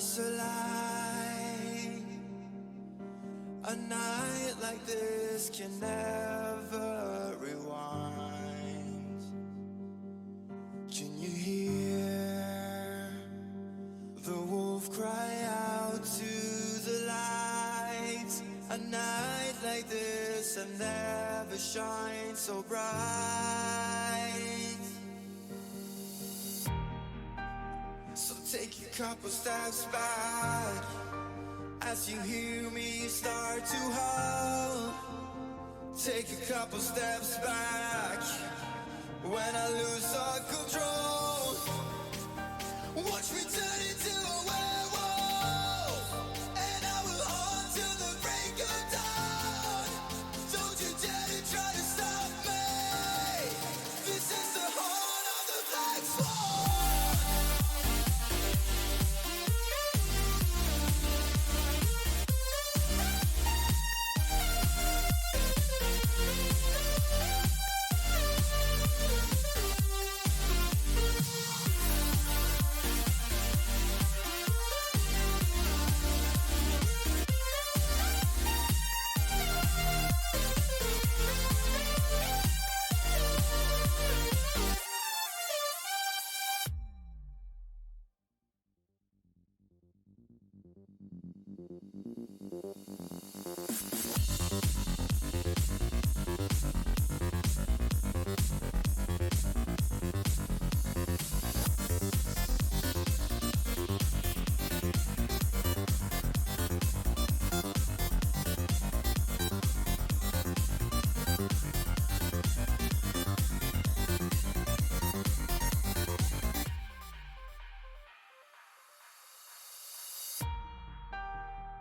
stars align. A night like this can never rewind. Can you hear the wolf cry out to the light? A night like this I've never shined so bright. So take a couple steps back as you hear me start to howl. Take a couple steps back when I lose all control. Watch me turn into a werewolf, and I will hunt till the break of dawn. Don't you dare to try to stop me. This is the horn of the Black Swan.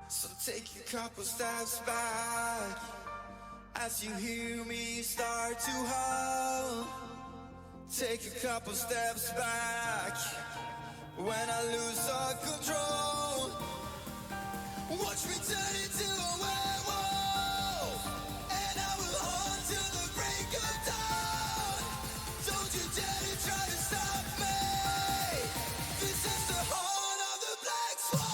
So take a couple steps back as you hear me start to howl. Take a couple steps back when I lose all control. Watch me turn into a werewolf, and I will hunt till the break of dawn. Don't you dare to try to stop me. This is the horn of the Black Swan.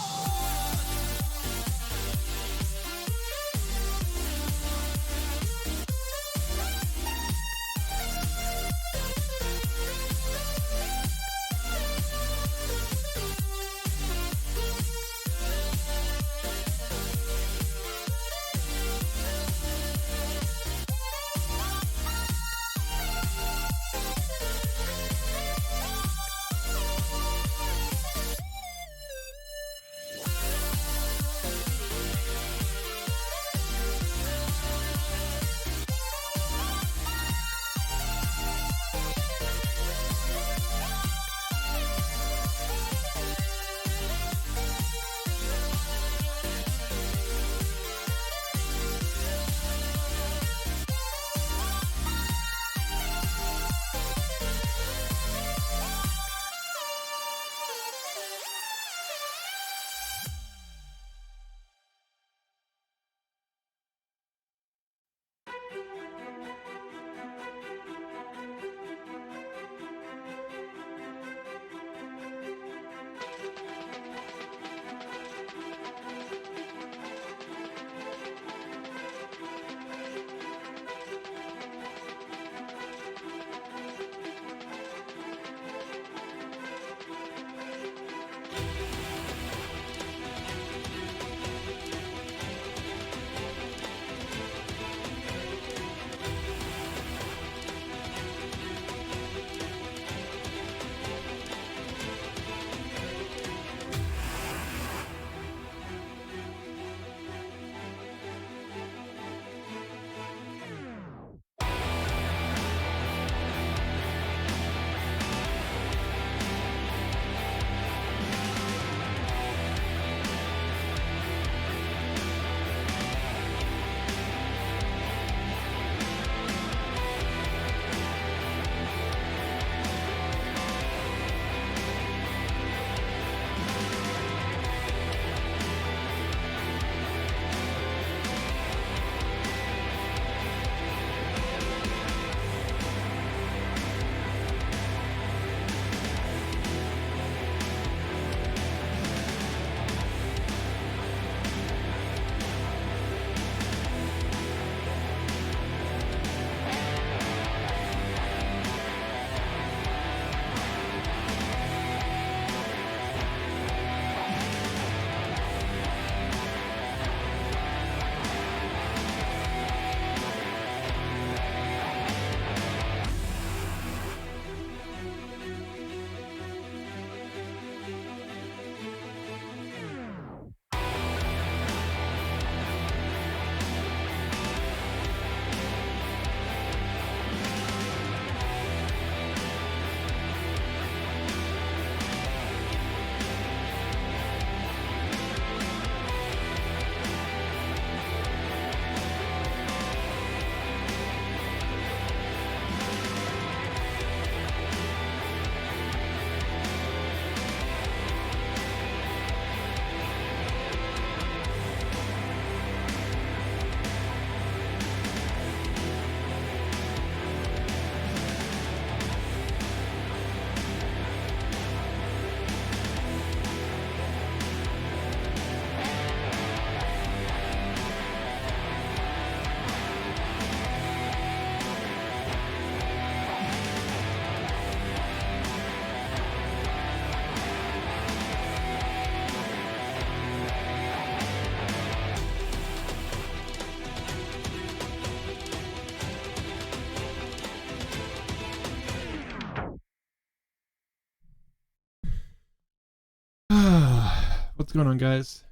What's going on, guys?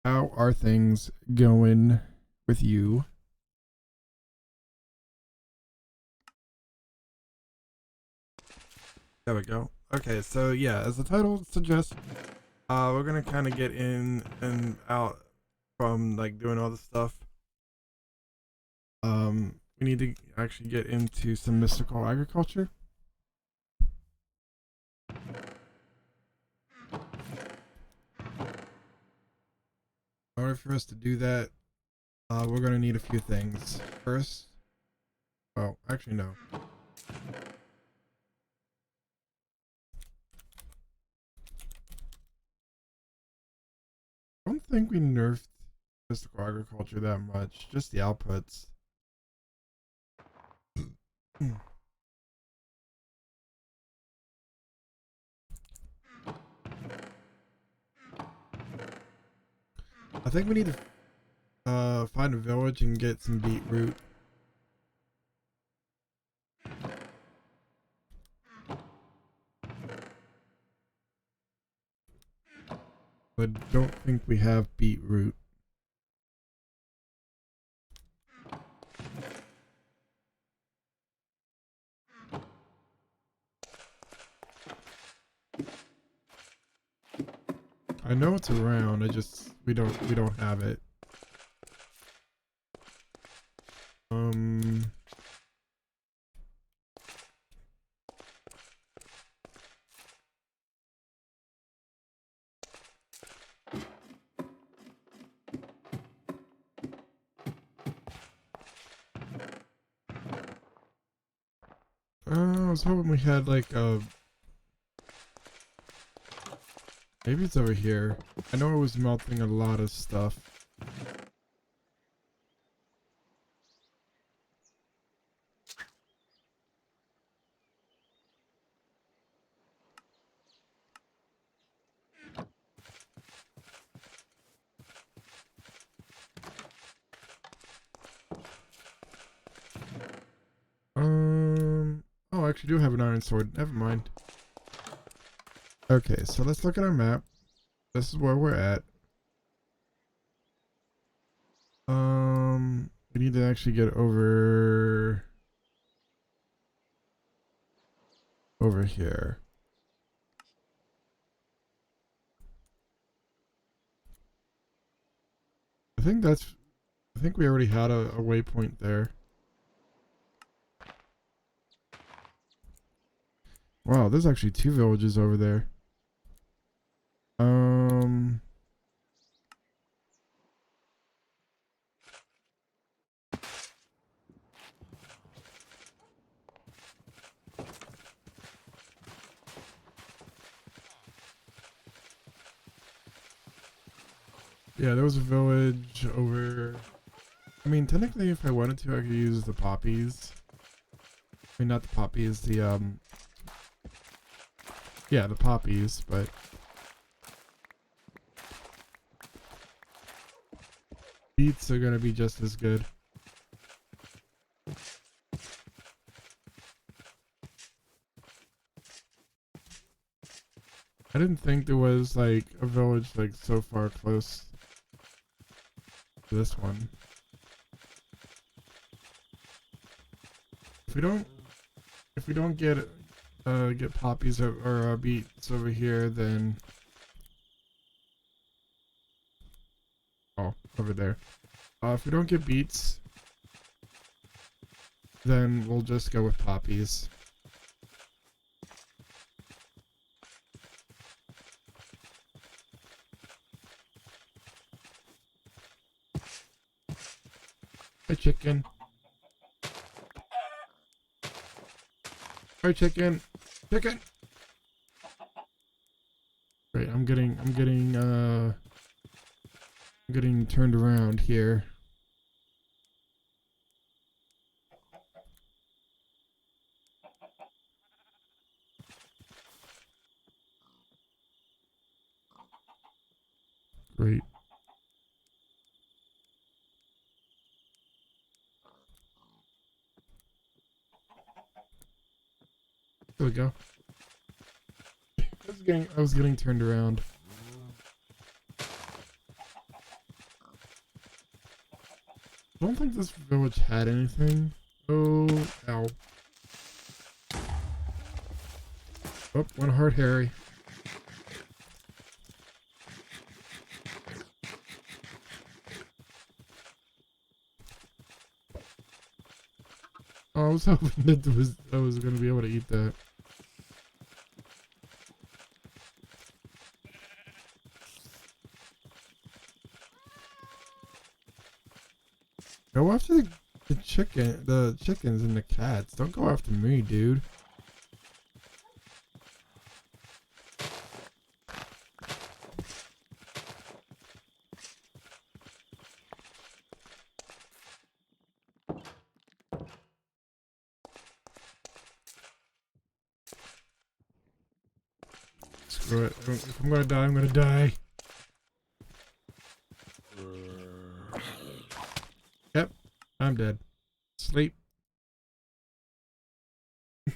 How are things going with you? There we go. Okay, so yeah, as the title suggests, we're gonna kind of get in and out from like doing all this stuff. We need to actually get into some mystical agriculture. In order for us to do that, we're gonna need a few things. First, well, actually no. I don't think we nerfed mystical agriculture that much, just the outputs. I think we need to find a village and get some beetroot. But I don't think we have beetroot. I know it's around, we don't have it. I was hoping we had like a. Maybe it's over here. I know it was melting a lot of stuff. Oh, I actually do have an iron sword. Never mind. Okay, so let's look at our map. This is where we're at. We need to actually get over here. I think we already had a waypoint there. Wow, there's actually 2 villages over there. Yeah, there was a village over. I mean, technically, if I wanted to, I could use the poppies. I mean, not the poppies, yeah, the poppies, but beets are gonna be just as good. I didn't think there was like a village like so far close to this one. If we don't get poppies or beets over here, then over there. If we don't get beets, then we'll just go with poppies. Hi, chicken. Hi, chicken. Chicken. Right, I'm getting turned around here. Great. There we go. I was getting turned around. I don't think this village had anything. Oh, ow. Oh, one heart Harry. Oh, I was hoping that I was gonna be able to eat that. Go after the chickens and the cats. Don't go after me, dude. Screw it. If I'm gonna die, I'm gonna die. Yep, I'm dead. Sleep. We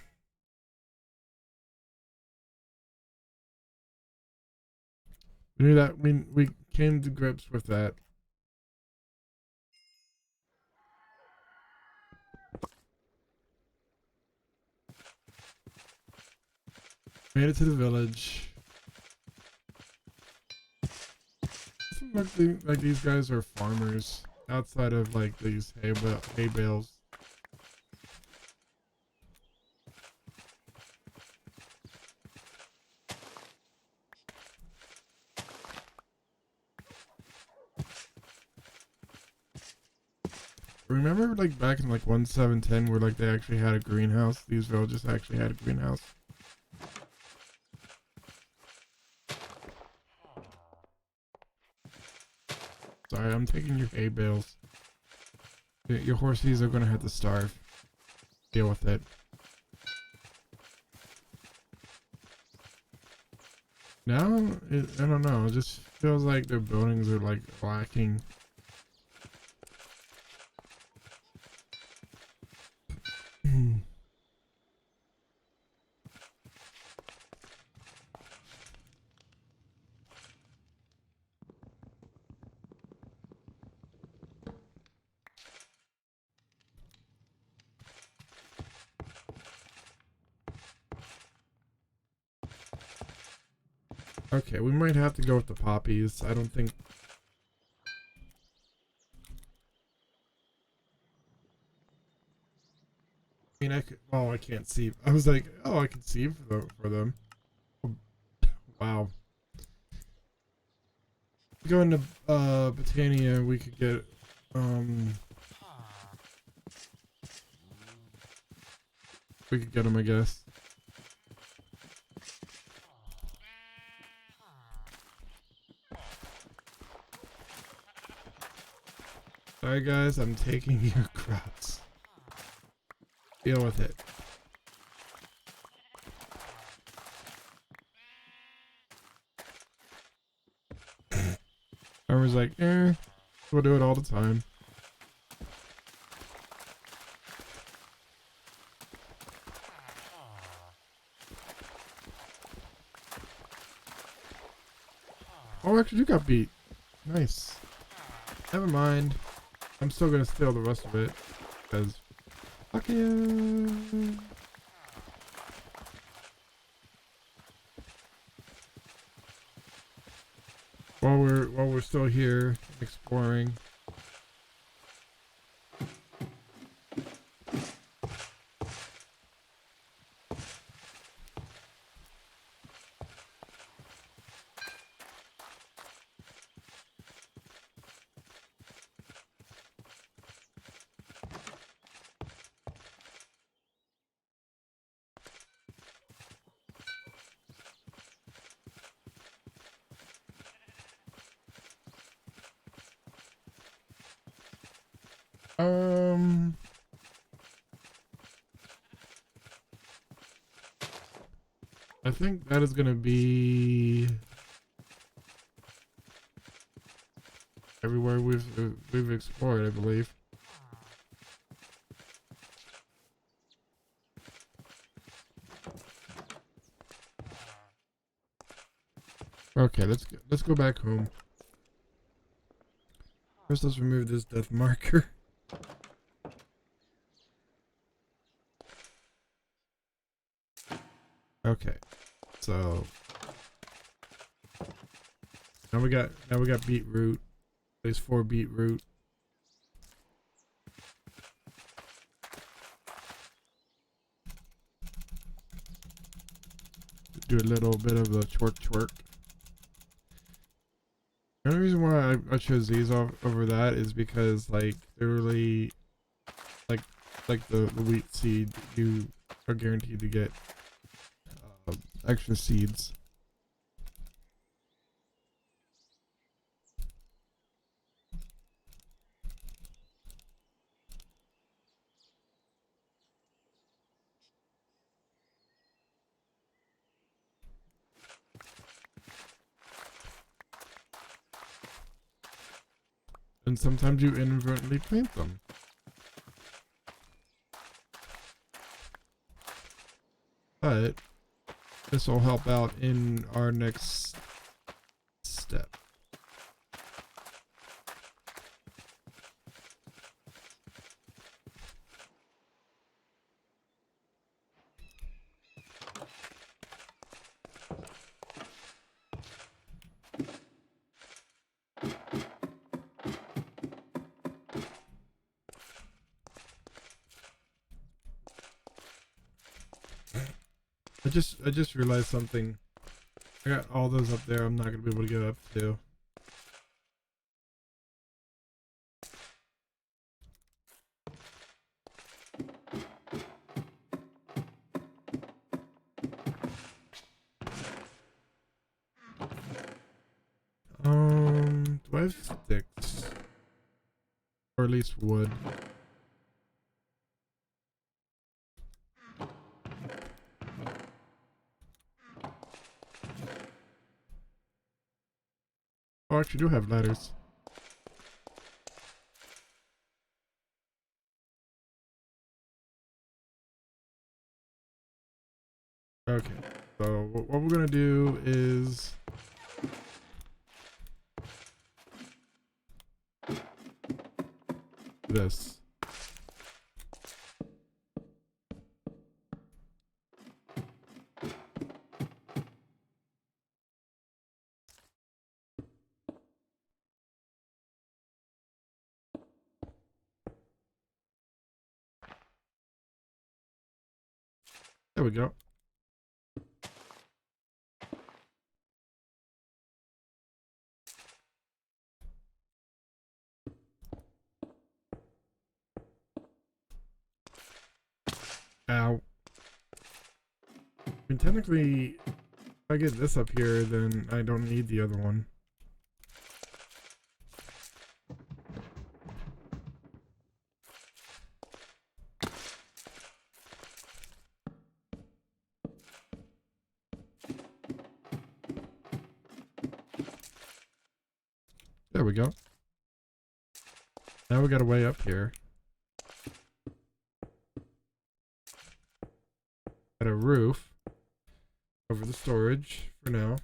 knew that. We came to grips with that. Made it to the village. Doesn't look like these guys are farmers outside of like these hay bales. Remember like back in like 1710 where like they actually had a greenhouse? These villages actually had a greenhouse. Sorry, I'm taking your hay bales. Your horsies are gonna have to starve. Deal with it. Now, I don't know. It just feels like their buildings are like lacking. Okay, we might have to go with the poppies. I don't think. I mean, I could. Oh, I can't see. I was like, oh, I can see for them. Oh, wow. Going to Botania, we could get we could get them, I guess. Sorry guys, I'm taking your crops. Deal with it. Farmer's like, we'll do it all the time. Oh, actually, you got beat. Nice. Never mind. I'm still gonna steal the rest of it, because fuck you. While we're still here exploring. I think that is gonna be everywhere we've explored, I believe. Okay, let's go back home. First, let's remove this death marker. Okay, so now we got beetroot. There's 4 beetroot. Do a little bit of the twerk. The only reason why I chose these over that is because like they're really like the wheat seed, you are guaranteed to get extra seeds. And sometimes you inadvertently plant them. But this will help out in our next step. I just realized something. I got all those up there. I'm not gonna be able to get up to. Do I have sticks? Or at least wood? Oh, I actually do have ladders. Okay, so what we're gonna do is this. There we go. Ow. I mean, technically, if I get this up here, then I don't need the other one. There we go. Now we got a way up here. Got a roof over the storage for now.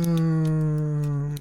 Um,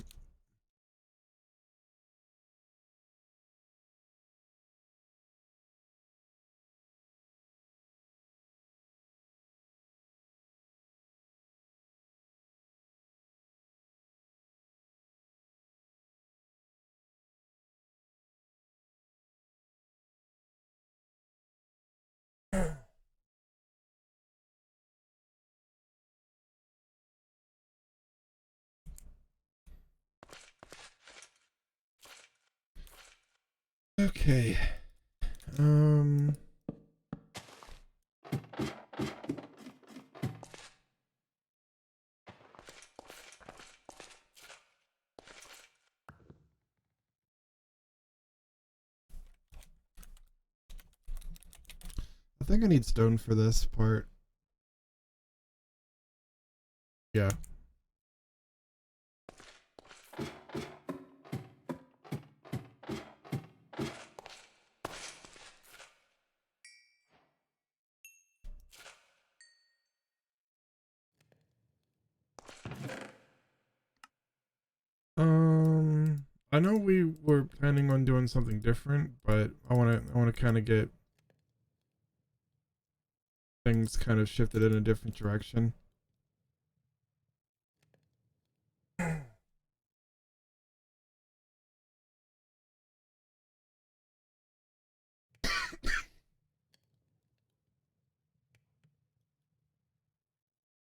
okay. think I need stone for this part. Yeah. I know we were planning on doing something different, but I wanna kind of get things kind of shifted in a different direction.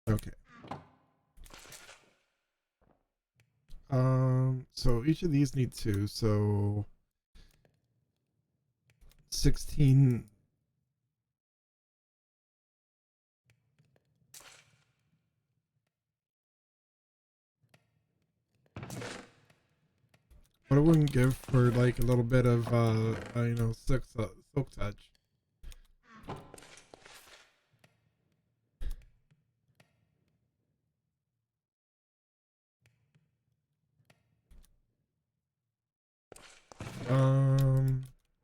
Okay. So each of these need two, so 16. What I wouldn't give for like a little bit of you know, silk touch.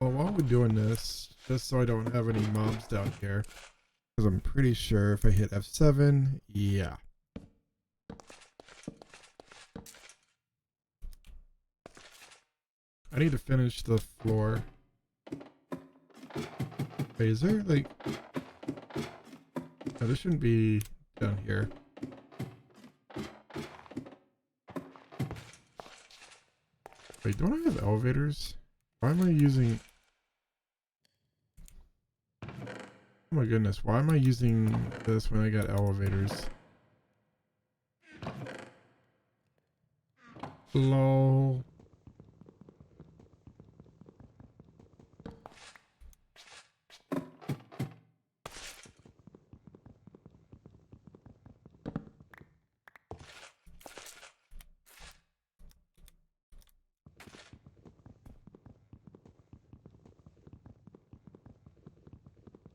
Well, while we're doing this, just so I don't have any mobs down here, because I'm pretty sure if I hit F7, yeah. I need to finish the floor. Wait, is there like... No, this shouldn't be down here. Wait, don't I have elevators? Why am I using... Oh my goodness, why am I using this when I got elevators? Lol.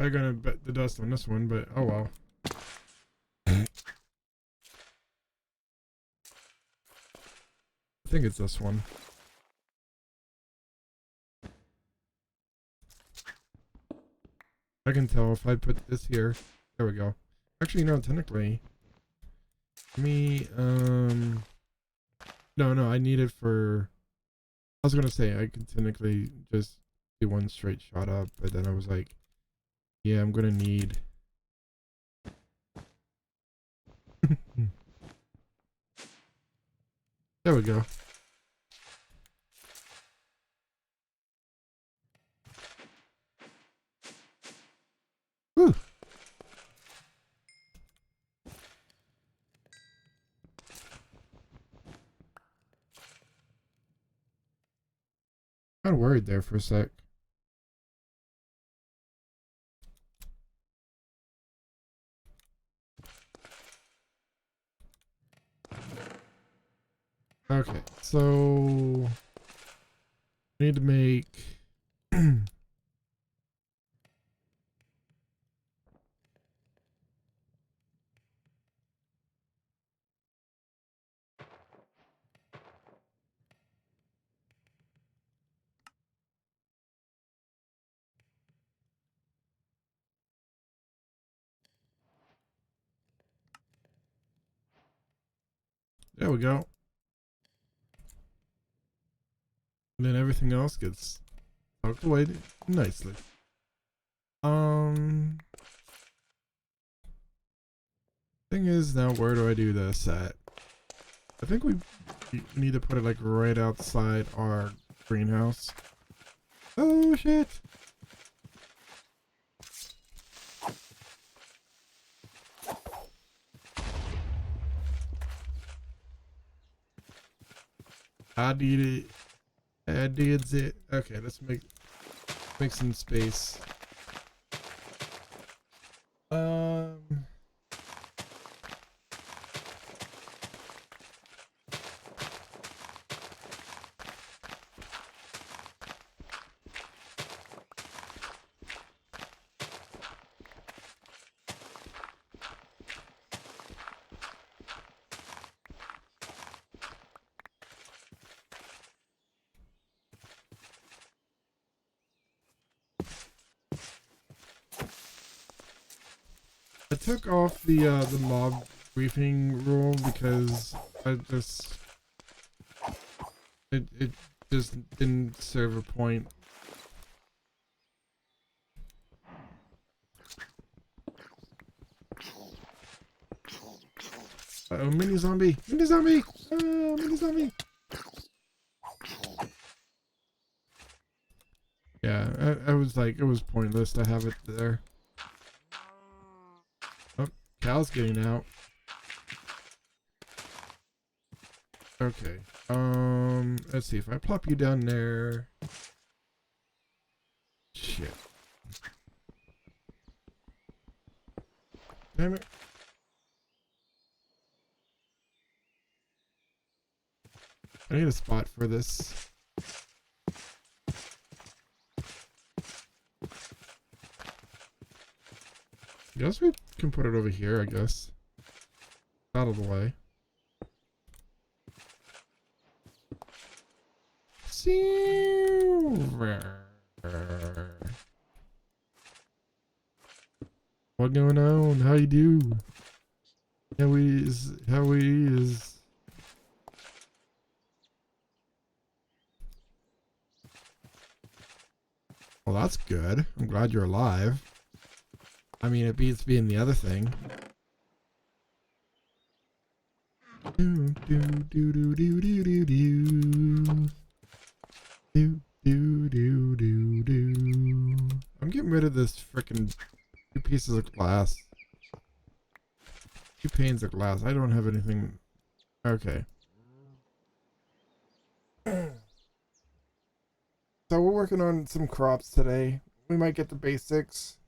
I'm gonna bet the dust on this one, but oh well. I think it's this one. I can tell if I put this here. There we go. Actually, no, technically. No, I need it for... I was gonna say I could technically just do one straight shot up, but then I was like, yeah, I'm gonna need... There we go. Whew. Got worried there for a sec. Okay, so I need to make there we go. And then everything else gets tucked away nicely. Thing is now, where do I do this at? I think we need to put it like right outside our greenhouse. Oh shit! I need it. I did it. Okay, let's make some space. I took off the mob briefing rule because I just it just didn't serve a point. Uh-oh, mini zombie! Mini zombie! Mini zombie! Yeah, I was like, it was pointless to have it there. Oh, Cal's getting out. Okay. Let's see if I plop you down there. Shit. Damn it. I need a spot for this. I guess we can put it over here, I guess. Out of the way. Silver. What going on? How you do? How he is. Well, that's good. I'm glad you're alive. I mean, it beats being the other thing. Do do do do do do do do. Do do do do do. I'm getting rid of this frickin' 2 pieces of glass. 2 panes of glass. I don't have anything. Okay. So we're working on some crops today. We might get the basics.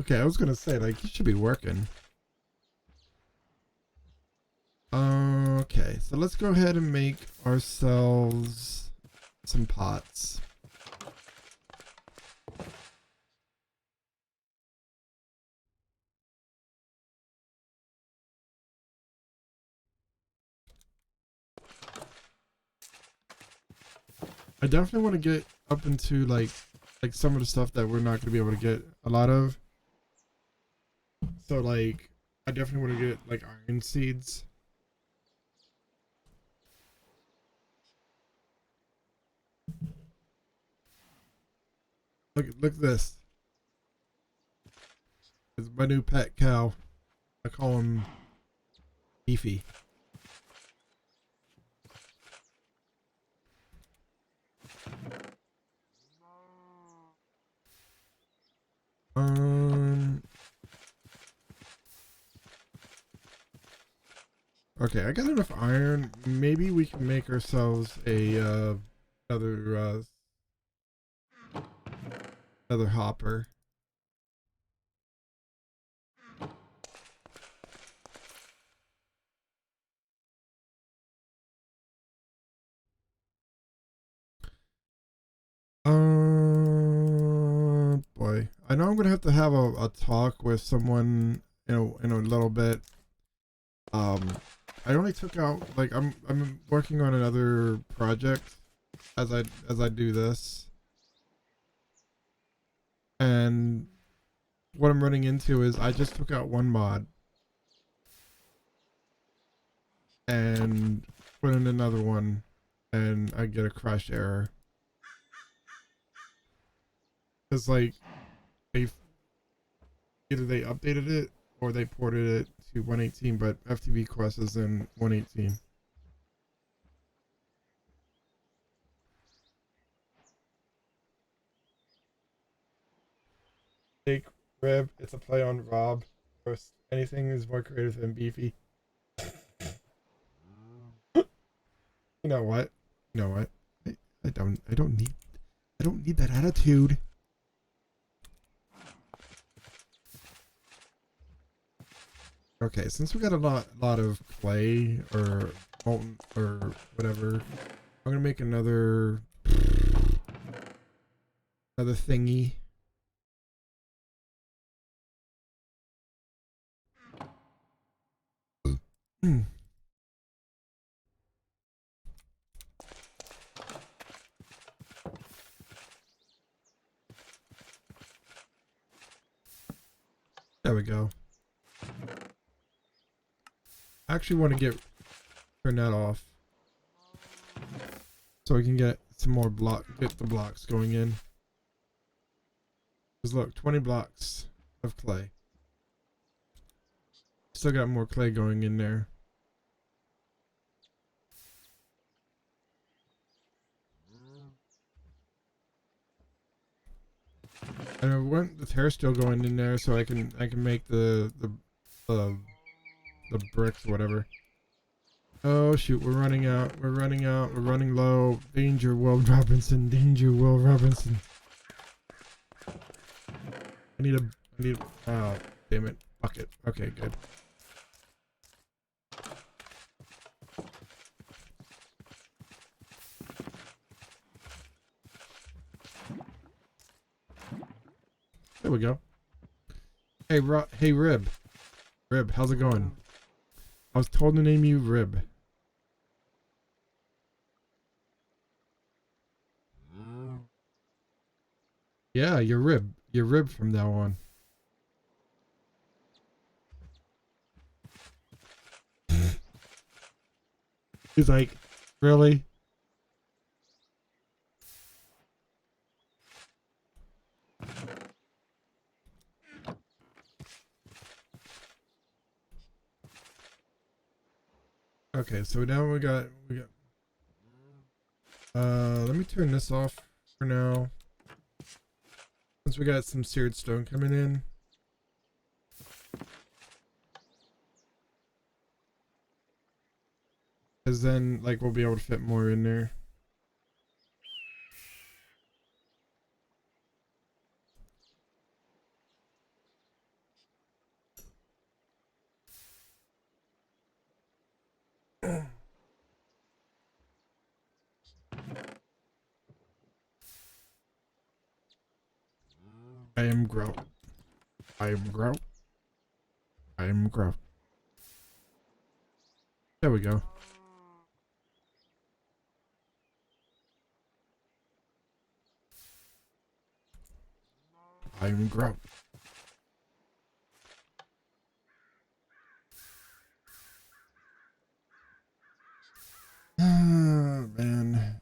Okay, I was gonna say, like, you should be working. Okay, so let's go ahead and make ourselves some pots. I definitely want to get up into like some of the stuff that we're not going to be able to get a lot of. So like, I definitely want to get like iron seeds. Look at this. It's my new pet cow. I call him Beefy. Okay, I got enough iron. Maybe we can make ourselves a another hopper. Boy, I know I'm gonna have to have a talk with someone in a little bit. I only took out like I'm working on another project as I do this, and what I'm running into is I just took out one mod and put in another one, and I get a crash error. It's like either they updated it or they ported it to 118, but FTB Quest is in 118. Jake Rib, it's a play on Rob. Roast. Anything is more creative than Beefy. You know what? You know what? I don't need that attitude. Okay, since we got a lot of clay or molten or whatever, I'm gonna make another thingy. There we go. I actually want to turn that off so we can get some more get the blocks going in. Because look, 20 blocks of clay. Still got more clay going in there. And I want the hair still going in there so I can make the bricks or whatever. Oh shoot, we're running out. We're running low. Danger, Will Robinson. Danger, Will Robinson. I need oh, damn it. Bucket. Okay, good. There we go. Hey, hey, Rib. Rib, how's it going? I was told to name you Rib. Yeah, you're Rib. You're Rib from now on. He's like, really? Okay, so now we got let me turn this off for now. Since we got some seared stone coming in. Cause then like we'll be able to fit more in there. I am Grout. I am Grout. I am Grout. There we go. I am Grout. Ah, man.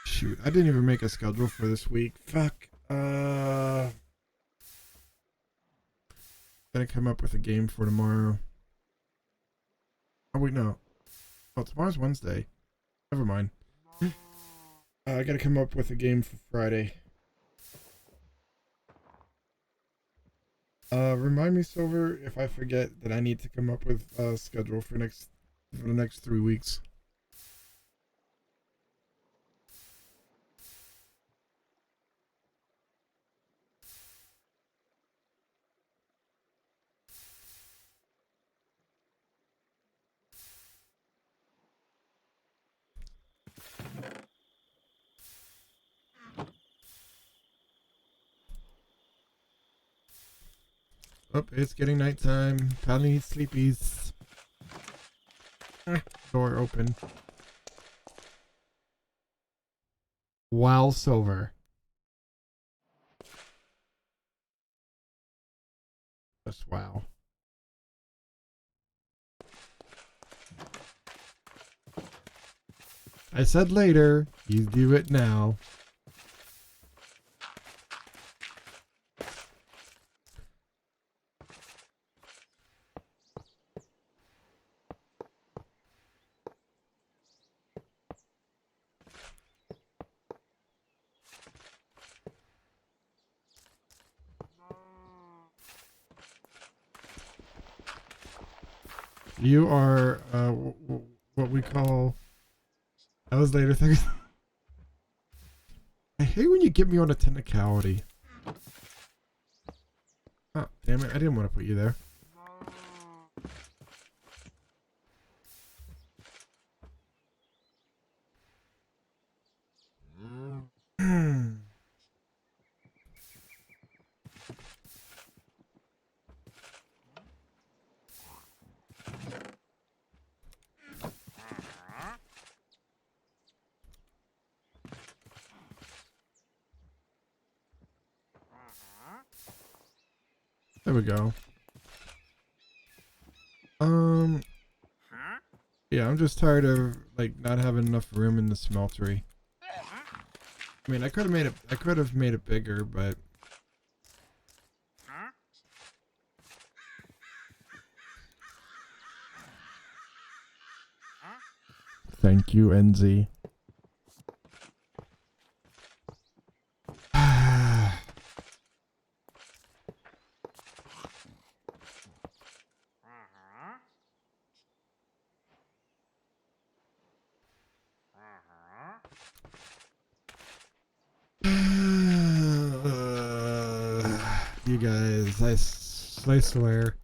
Shoot, I didn't even make a schedule for this week. Fuck. Gonna come up with a game for tomorrow. Oh wait, no. Oh, tomorrow's Wednesday. Never mind. I gotta come up with a game for Friday. Remind me, Silver, if I forget that I need to come up with a schedule for the next 3 weeks. Oh, it's getting nighttime. Probably need sleepies. Door open. Wow, Silver. Just wow. I said later. You do it now. You are what we call. That was later things. I hate when you get me on a technicality. Oh, damn it. I didn't want to put you there. There we go. Yeah, I'm just tired of like not having enough room in the smeltery. I mean, I could have made it bigger, but thank you, NZ. You guys, I swear.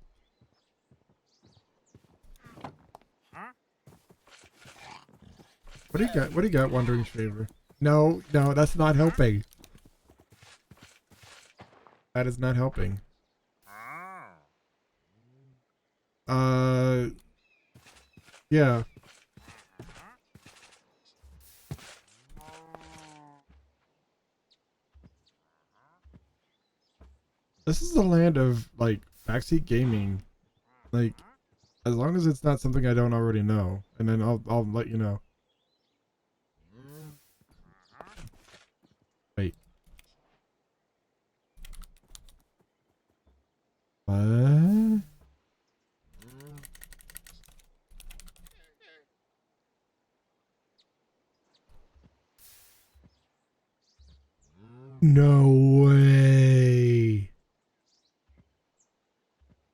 What do you got? What do you got, Wandering Shaver? No, no, that's not helping. That is not helping. Yeah. This is the land of like backseat gaming. Like, as long as it's not something I don't already know, and then I'll let you know. Wait. What? No way.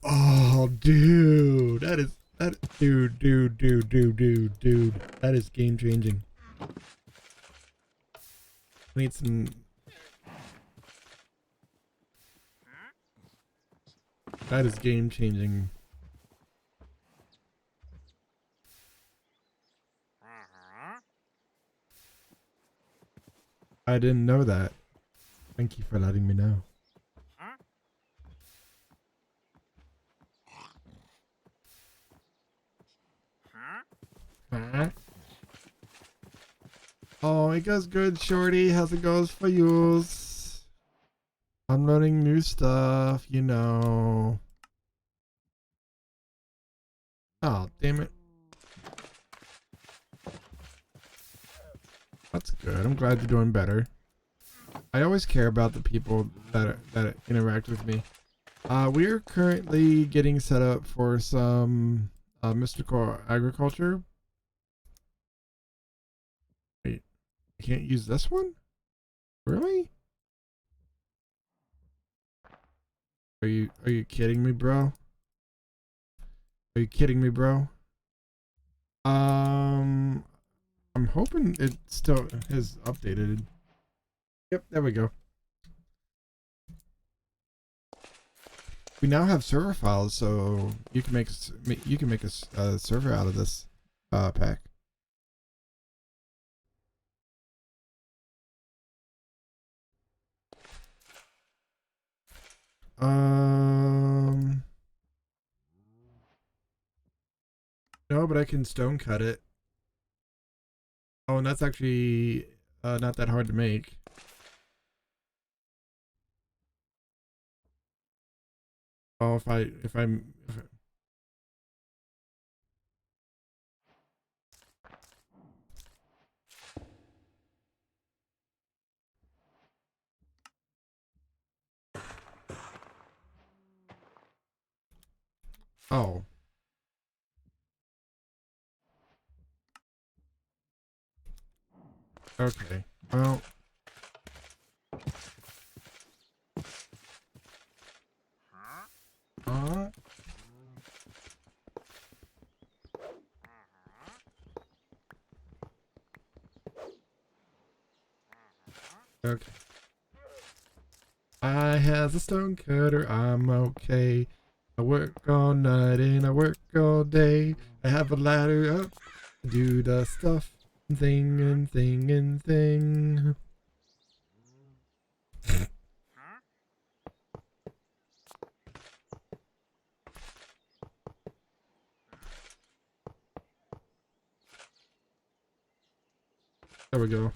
Oh, dude. Dude. That is game changing. I need some. That is game changing. I didn't know that. Thank you for letting me know. Huh? Oh, it goes good, Shorty. How's it goes for you? I'm learning new stuff, you know. Oh, damn it. That's good. I'm glad you're doing better. I always care about the people that interact with me. We're currently getting set up for some mystical agriculture. Wait, I can't use this one? Really? Are you kidding me, bro? Are you kidding me, bro? I'm hoping it still is updated. Yep, there we go. We now have server files, so you can make a server out of this pack. No, but I can stone cut it. Oh, and that's actually not that hard to make. Oh, if I'm oh. Okay. Well, uh, Okay. I has a stone cutter, I'm okay. I work all night and I work all day. I have a ladder up to do the stuff and thing and thing and thing. There we go.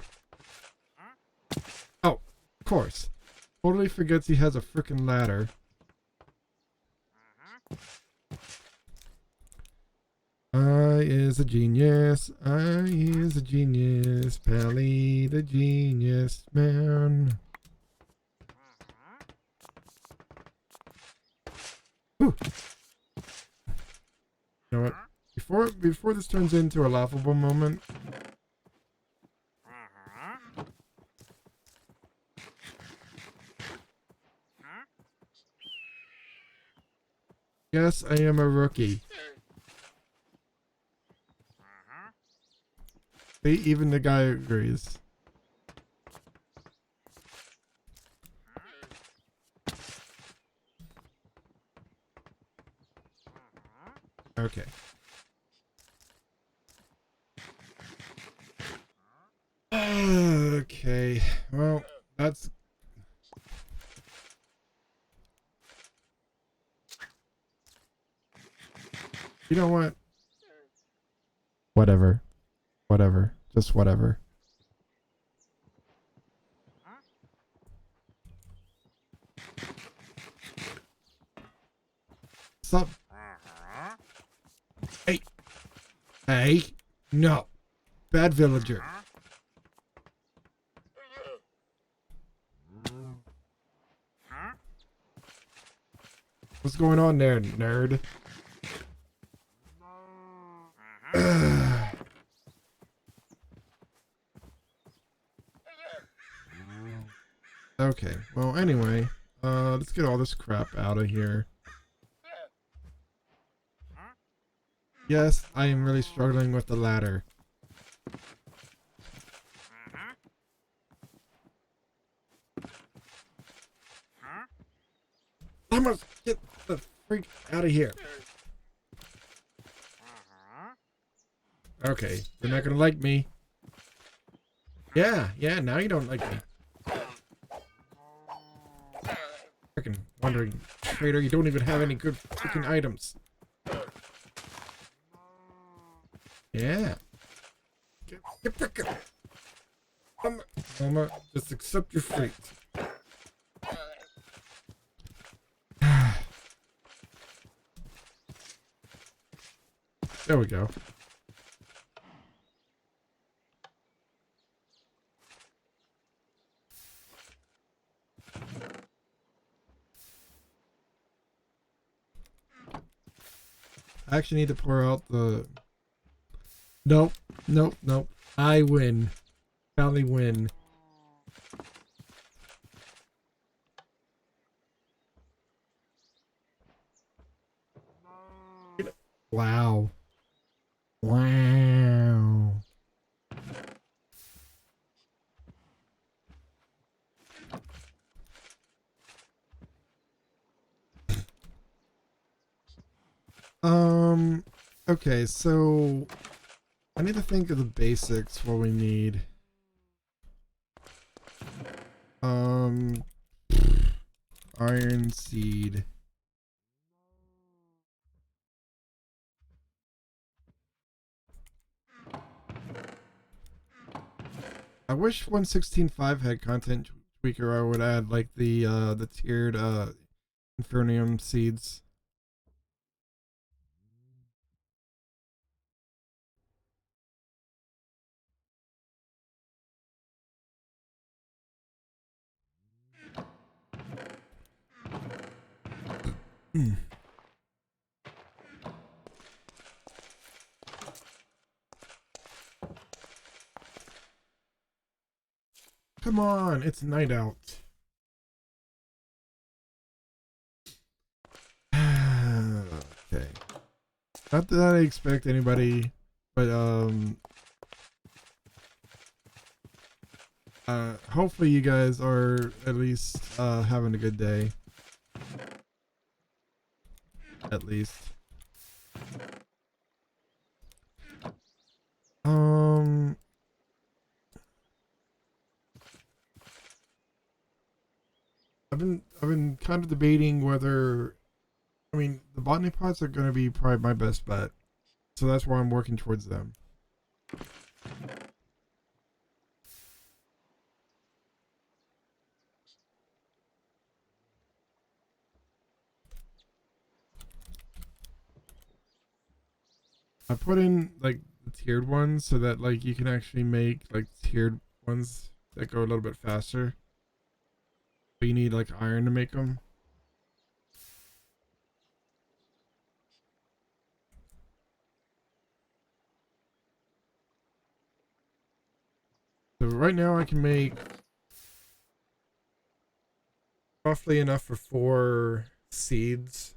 Oh, of course. Totally forgets he has a freaking ladder. I is a genius. I is a genius. Pally the genius man. Whew. You know what? Before this turns into a laughable moment. Yes, I am a rookie. See, even the guy agrees. Okay. Okay. Well, that's... You know what? Whatever. Whatever. Just whatever. Stop. Hey. Hey. No. Bad villager. What's going on there, nerd? Okay, well, anyway, let's get all this crap out of here. Yes, I am really struggling with the ladder. I must get the freak out of here. Okay, you're not gonna like me. Yeah, now you don't like me. Freaking wandering trader, you don't even have any good freaking items. Yeah. Get back up. Mama, just accept your fate. There we go. I actually need to pour out the... Nope. I win. Finally win. Wow. Okay, so I need to think of the basics, what we need. Iron seed. I wish 1.16.5 had content tweaker. I would add like the tiered Infernium seeds. Come on, it's night out. Okay. Not that I expect anybody, but Hopefully you guys are at least having a good day. At least. I've been kind of debating whether, I mean, the botany pots are gonna be probably my best bet. So that's why I'm working towards them. I put in like the tiered ones so that like you can actually make like tiered ones that go a little bit faster. But you need like iron to make them. So right now I can make roughly enough for 4 seeds.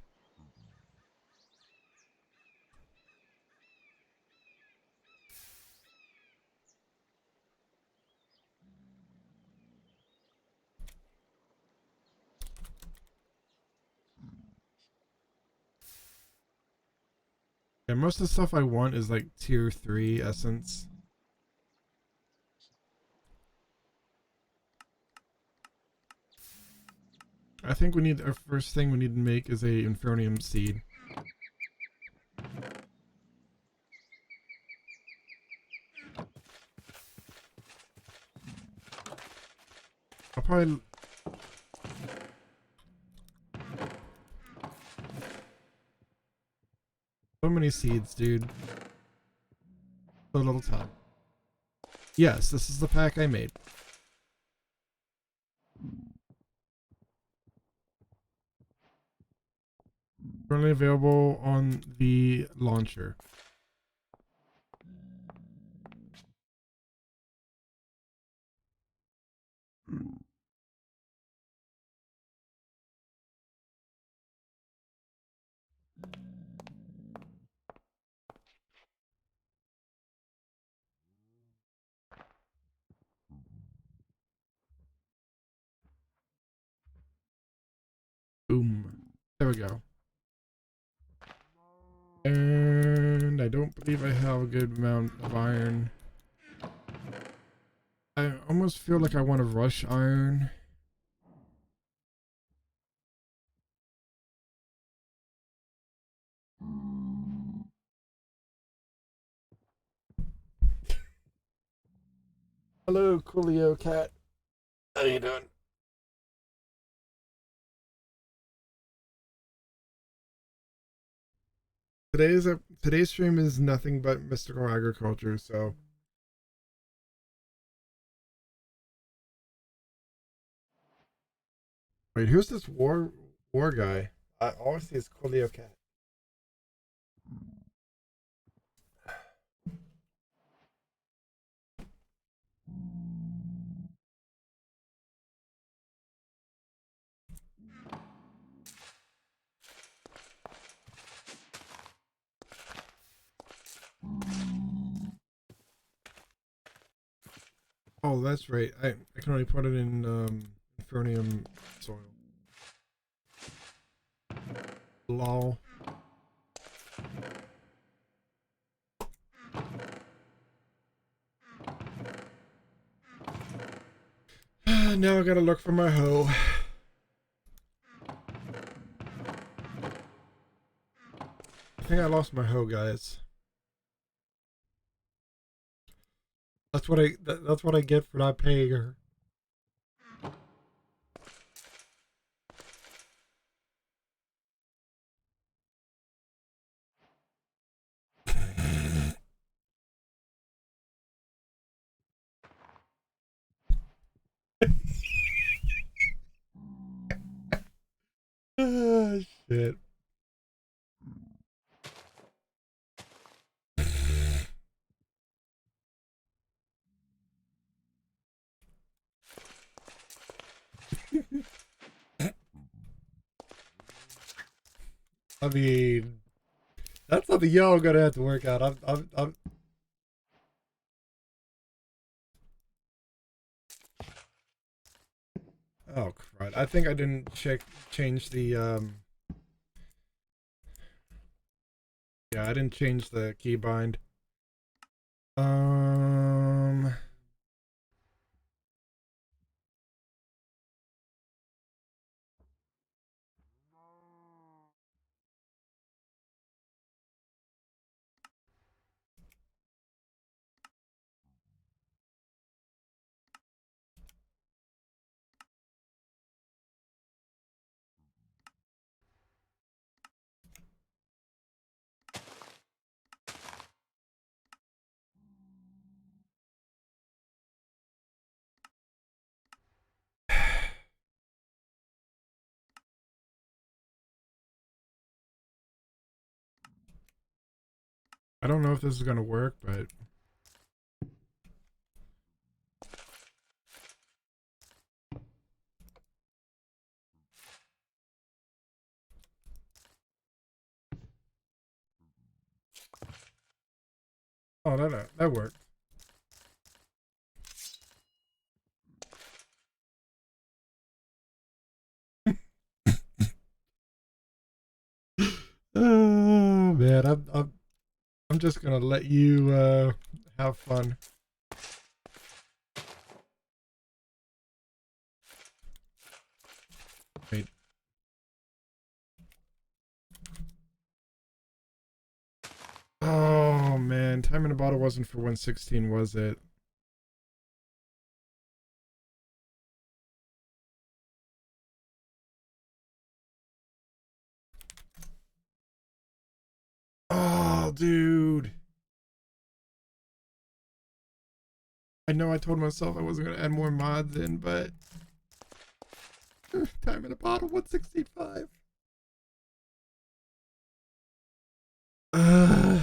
And most of the stuff I want is like tier 3 essence. I think we need, our first thing we need to make is a Infernium seed. I'll probably... So many seeds, dude. So little time. Yes, this is the pack I made. Currently available on the launcher. Boom. There we go. And I don't believe I have a good amount of iron. I almost feel like I want to rush iron. Hello, Coolio Cat. How you doing? Today's stream is nothing but mystical agriculture, so wait, who's this war guy? I always see his Coolio Cat. Oh, that's right. I can only put it in Infernium soil. Lol. Now I gotta look for my hoe. I think I lost my hoe, guys. That's what I get for not paying her. Ah, shit. I mean, that's something y'all gonna have to work out. I'm Oh crud! I think I didn't change the Yeah, I didn't change the keybind. Um. I don't know if this is gonna work, but oh, that worked. Oh man, I'm just gonna let you have fun. Wait. Oh man, time in a bottle wasn't for 116, was it? Oh, dude. I know I told myself I wasn't gonna add more mods in, but time in a bottle 165. Uh,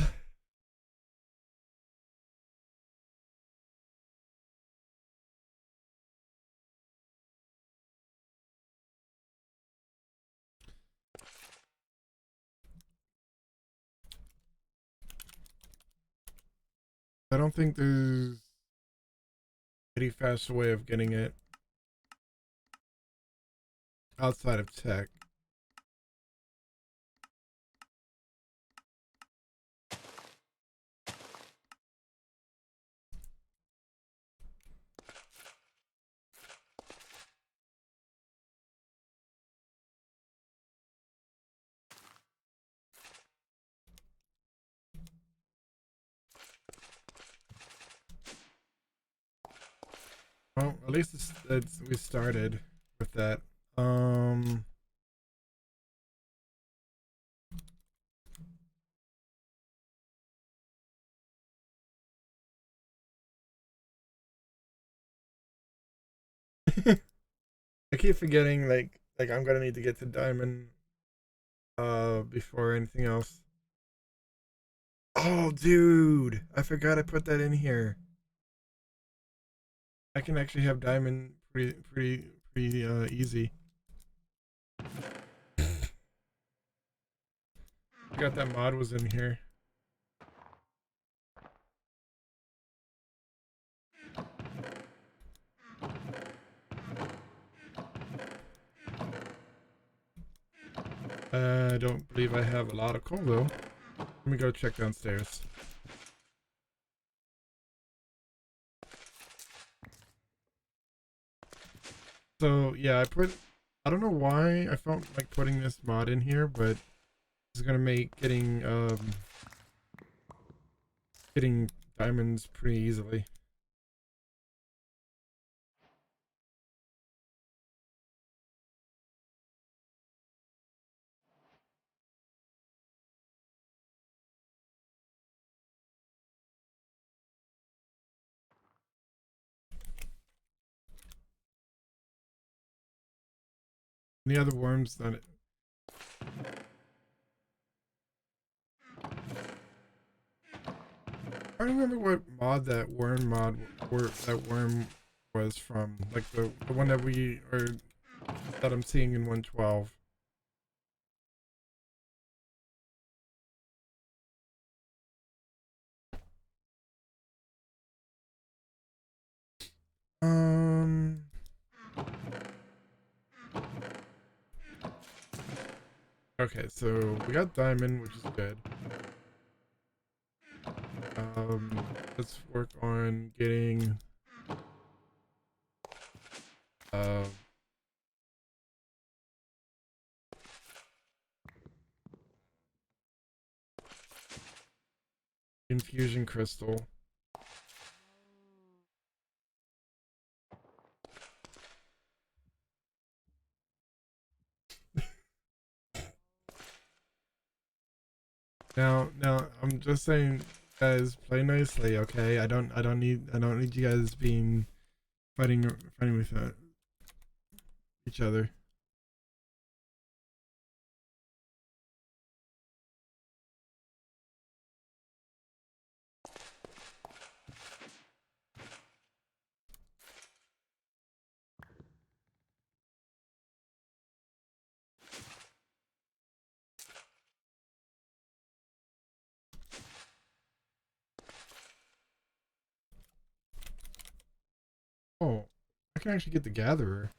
I don't think there's any faster way of getting it outside of tech. Well, at least we started with that. Um, I keep forgetting like I'm gonna need to get to diamond before anything else. Oh, dude, I forgot I put that in here. I can actually have diamond pretty easy. Forgot that mod was in here. I don't believe I have a lot of coal though. Let me go check downstairs. So yeah, I don't know why I felt like putting this mod in here, but it's gonna make getting diamonds pretty easily. Any other worms that I don't remember what mod that worm was from. Like the one that that I'm seeing in 112. Um Okay, so we got diamond, which is good. Let's work on getting uh infusion crystal. Now, I'm just saying, guys, play nicely, okay? I don't need you guys being fighting with each other. Oh, I can actually get the gatherer.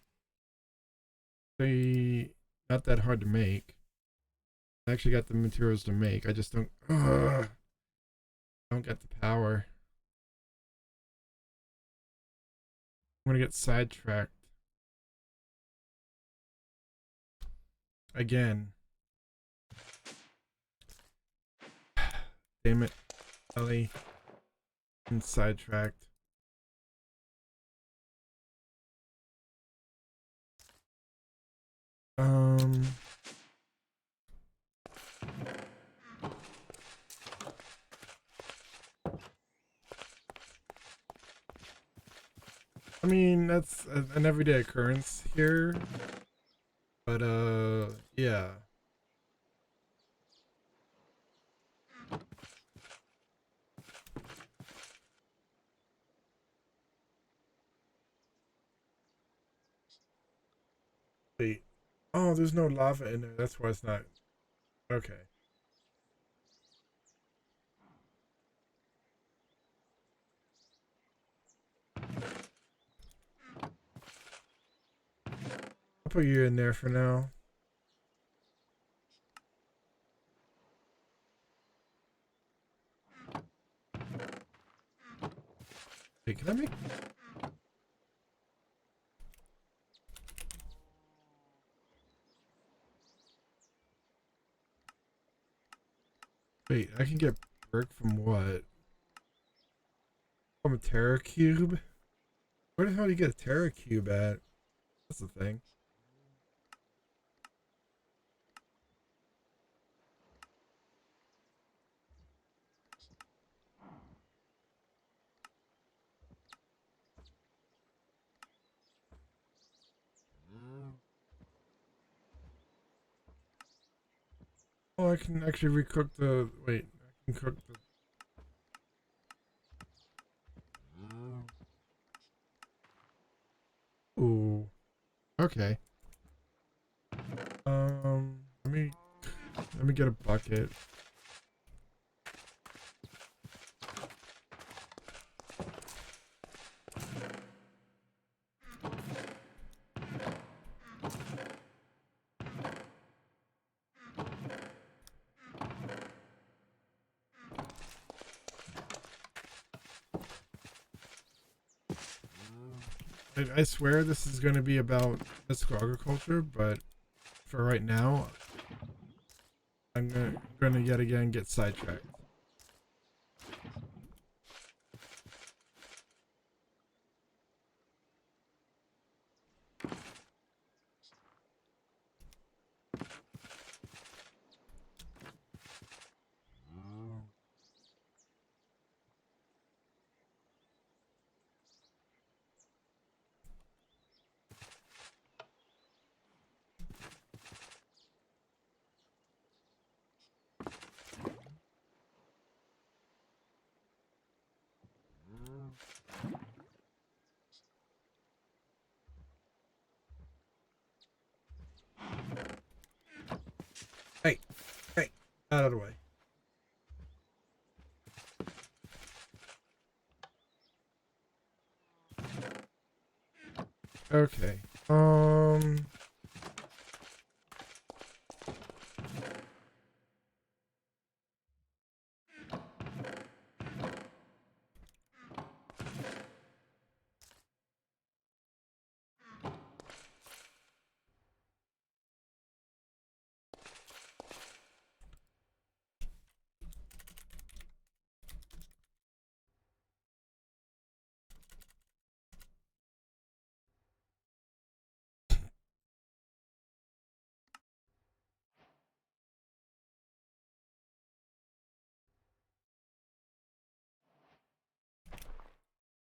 They not that hard to make. I actually got the materials to make. I just don't get the power. I'm gonna get sidetracked again. Damn it, Ellie. I'm sidetracked. Um, I mean that's an everyday occurrence here, but yeah. Wait. Oh, there's no lava in there. That's why it's not. Okay. I'll put you in there for now. Wait, can I make? Wait, I can get brick from what? From a Terra cube? Where the hell do you get a Terra cube at? That's the thing. Oh, I can actually recook the. Wait, I can cook the. Ooh. Okay. Let me get a bucket. I swear this is going to be about mystical agriculture, but for right now, I'm gonna yet again get sidetracked. Hey, hey, out of the way. Okay.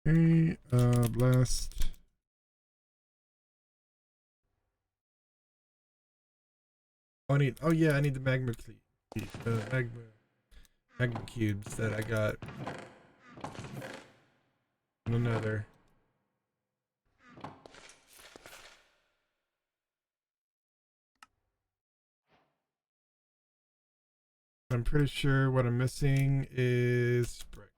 Okay, blast. Oh, oh yeah, I need the magma cubes that I got on another. I'm pretty sure what I'm missing is brick.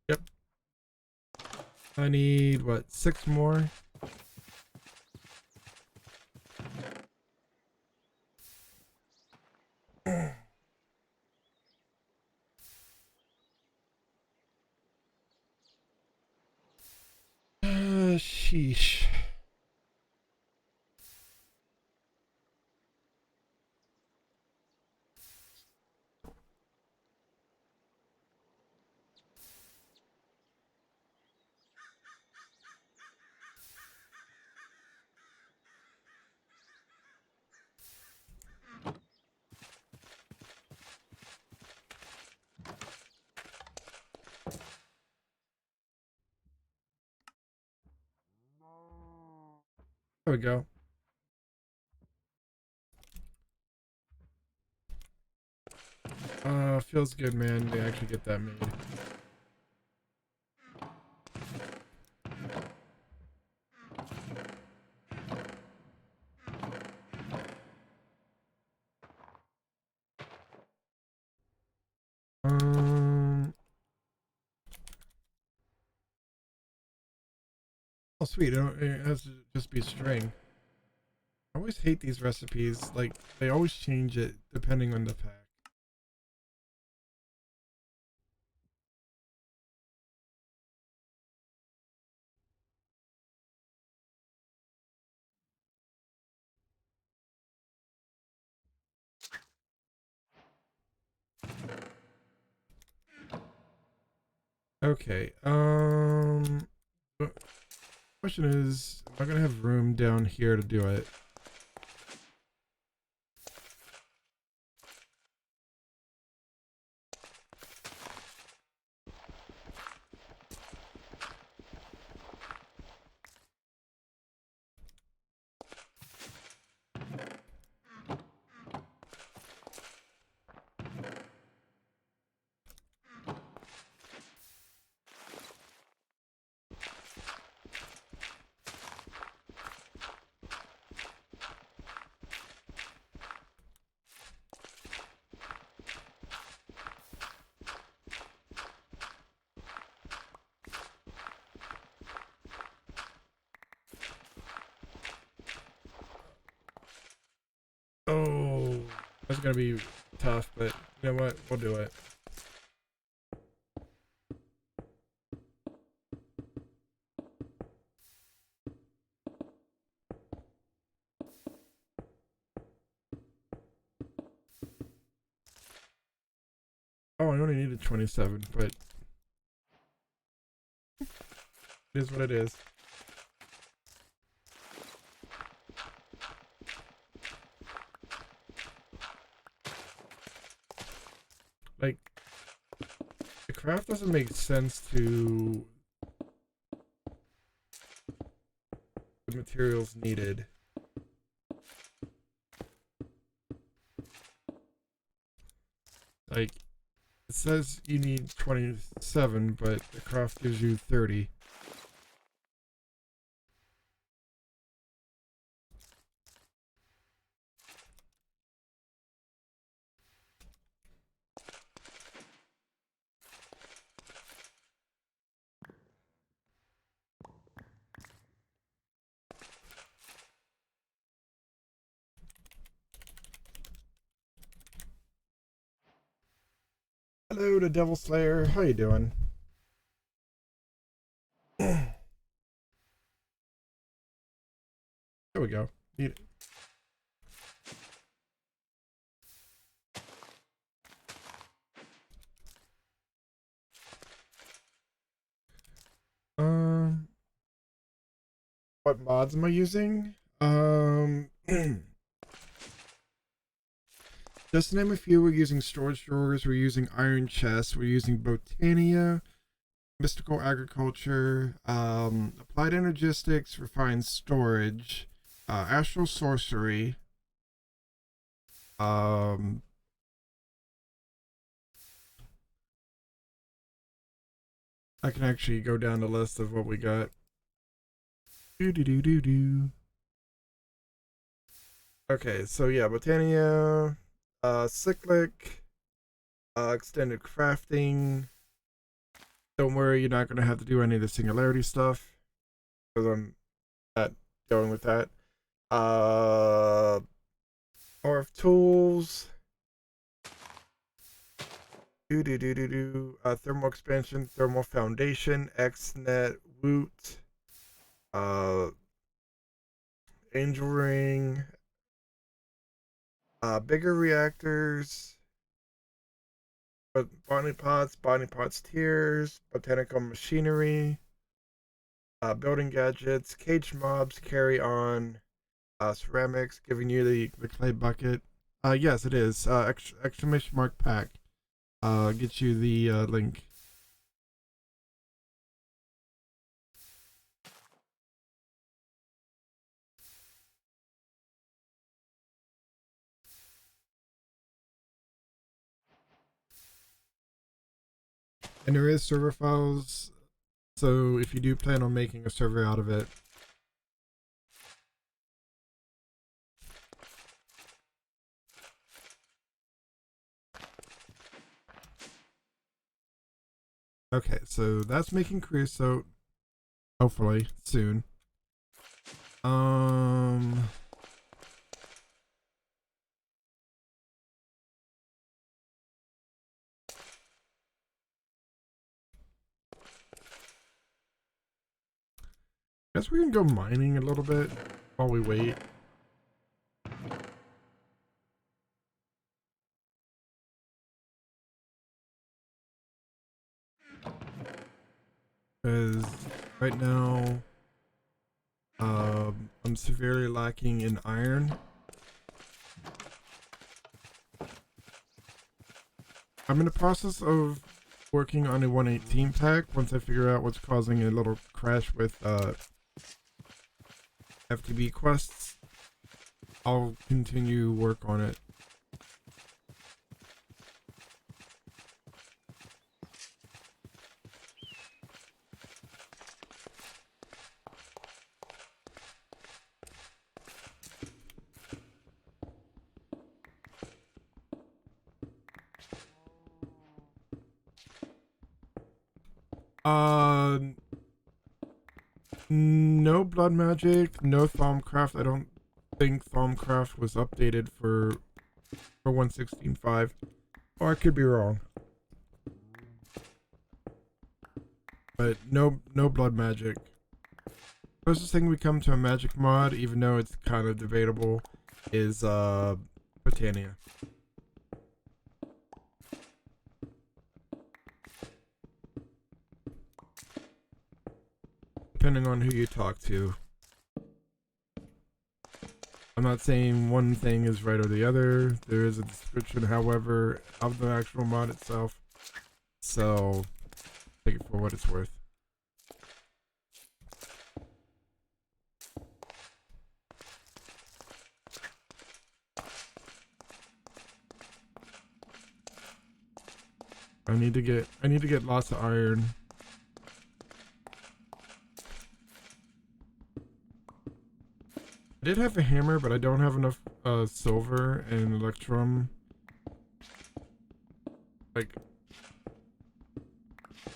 Yep. I need what, 6 more? Sheesh. There we go. Feels good, man, to actually get that made. Oh sweet, it has to just be string. I always hate these recipes, like, they always change it depending on the pack. Okay, the question is, am I gonna have room down here to do it? Oh, that's gonna be tough, but you know what? We'll do it. Oh, I only needed 27, but it is what it is. Like, the craft doesn't make sense to the materials needed. Like, it says you need 27, but the craft gives you 30. Hello to Devil Slayer. How you doing? There we go. Need it. What mods am I using? Just to name a few, we're using storage drawers, we're using iron chests, we're using Botania, mystical agriculture, applied energistics, refined storage, astral sorcery, um, I can actually go down the list of what we got. Do do do do do. Okay, so yeah, Botania, cyclic, extended crafting. Don't worry, you're not gonna have to do any of the singularity stuff because I'm not going with that. More of tools. Thermal expansion, thermal foundation, XNet, Woot, uh, Angel Ring, bigger reactors, but botany pots tiers, botanical machinery, building gadgets, cage mobs, carry on, ceramics, giving you the clay bucket. Yes, it is. Exclamation mark pack. Get you the link. And there is server files, so if you do plan on making a server out of it, okay, so that's making creosote. Hopefully soon. Guess we can go mining a little bit while we wait. Because right now, I'm severely lacking in iron. I'm in the process of working on a 118 pack. Once I figure out what's causing a little crash with FTB quests, I'll continue work on it. Uh, no blood magic, no Thaumcraft. I don't think Thaumcraft was updated for 116.5, or I could be wrong. But no blood magic. Closest thing we come to a magic mod, even though it's kind of debatable, is Botania. Depending on who you talk to. I'm not saying one thing is right or the other. There is a description, however, of the actual mod itself. So, take it for what it's worth. I need to get lots of iron. I did have a hammer, but I don't have enough silver and electrum. Like,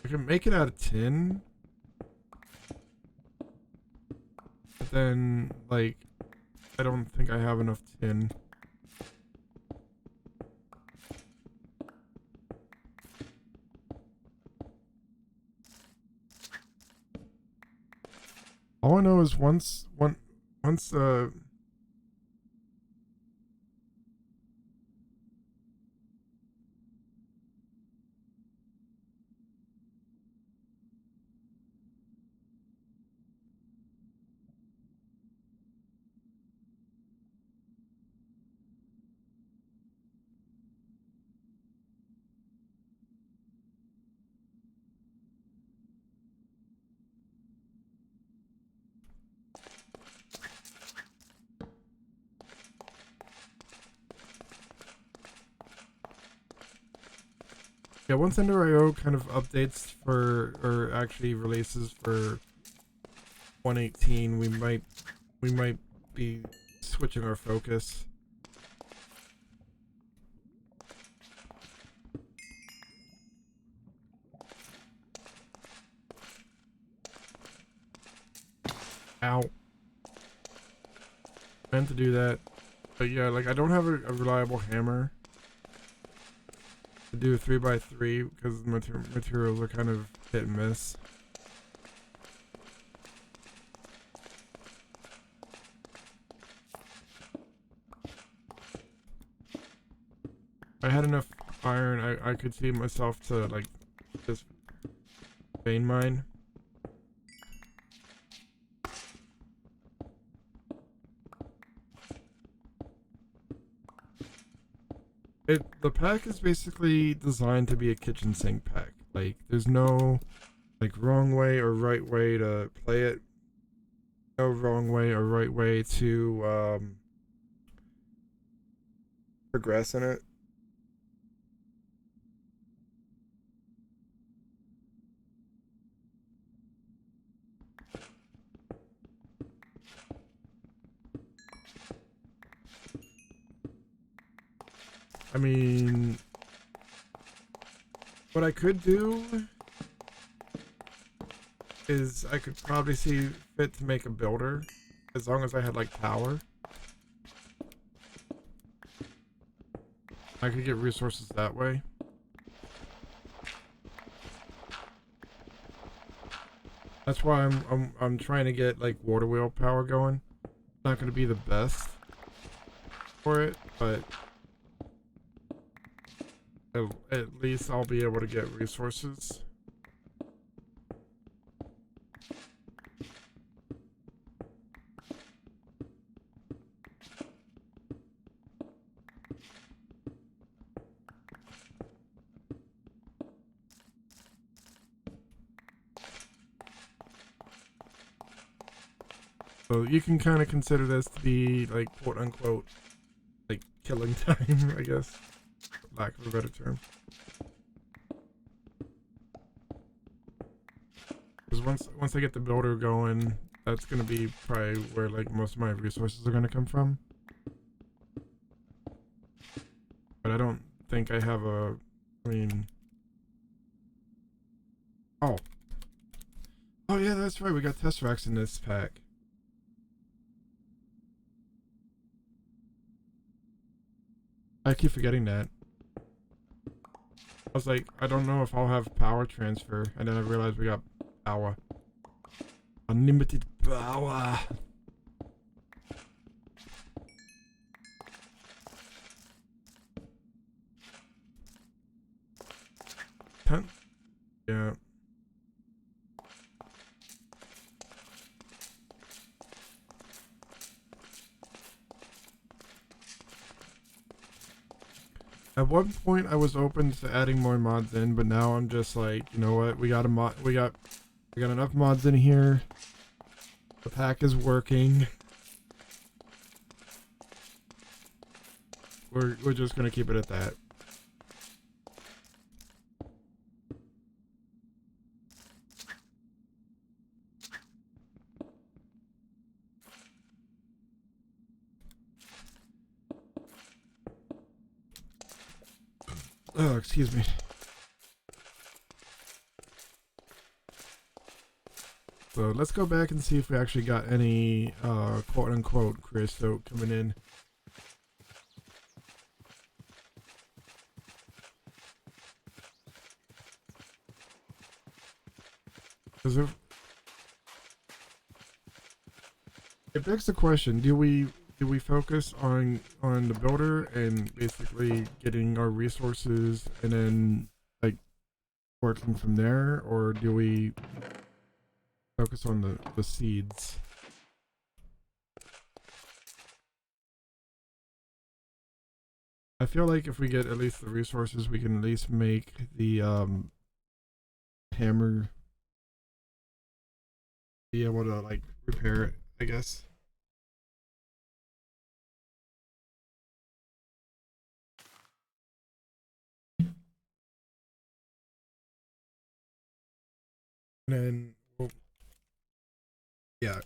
I can make it out of tin, but then like I don't think I have enough tin. All I know is once Yeah, once Ender.io kind of updates for, or actually releases for 118, we might be switching our focus. Ow. Meant to do that. But yeah, like I don't have a reliable hammer to do a 3x3 because the materials are kind of hit and miss. If I had enough iron, I could see myself to like just vein mine. The pack is basically designed to be a kitchen sink pack. Like there's no like wrong way or right way to play it. No wrong way or right way to progress in it. I mean, what I could do is I could probably see fit to make a builder as long as I had like power. I could get resources that way. That's why I'm trying to get like water wheel power going. Not going to be the best for it, but at least I'll be able to get resources. So you can kind of consider this to be like quote unquote like killing time, I guess, for lack of a better term. Because once I get the builder going, that's gonna be probably where like most of my resources are gonna come from. But I don't think I have a. I mean, oh, oh yeah, that's right. We got Tesseracts in this pack. I keep forgetting that. I was like, I don't know if I'll have power transfer, and then I realized we got power. Unlimited power. Yeah. At one point, I was open to adding more mods in, but now I'm just like, you know what? We got enough mods in here. The pack is working. We're just gonna keep it at that. Oh, excuse me. So let's go back and see if we actually got any quote unquote creosote coming in. Because if it begs the question, do we focus on the builder and basically getting our resources and then like working from there, or do we focus on the seeds? I feel like if we get at least the resources, we can at least make the hammer, be able to like repair it, I guess. And then, well, yeah.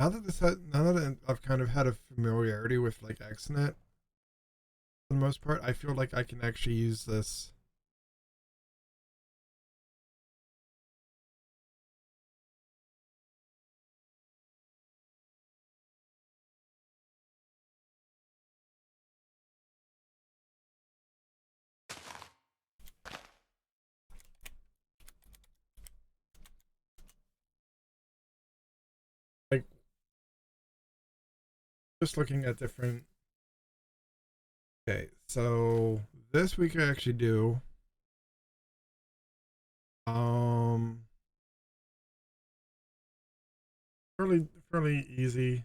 Now that I've kind of had a familiarity with like XNet for the most part, I feel like I can actually use this. Like just looking at different. Okay, so this we could actually do. Um, fairly easy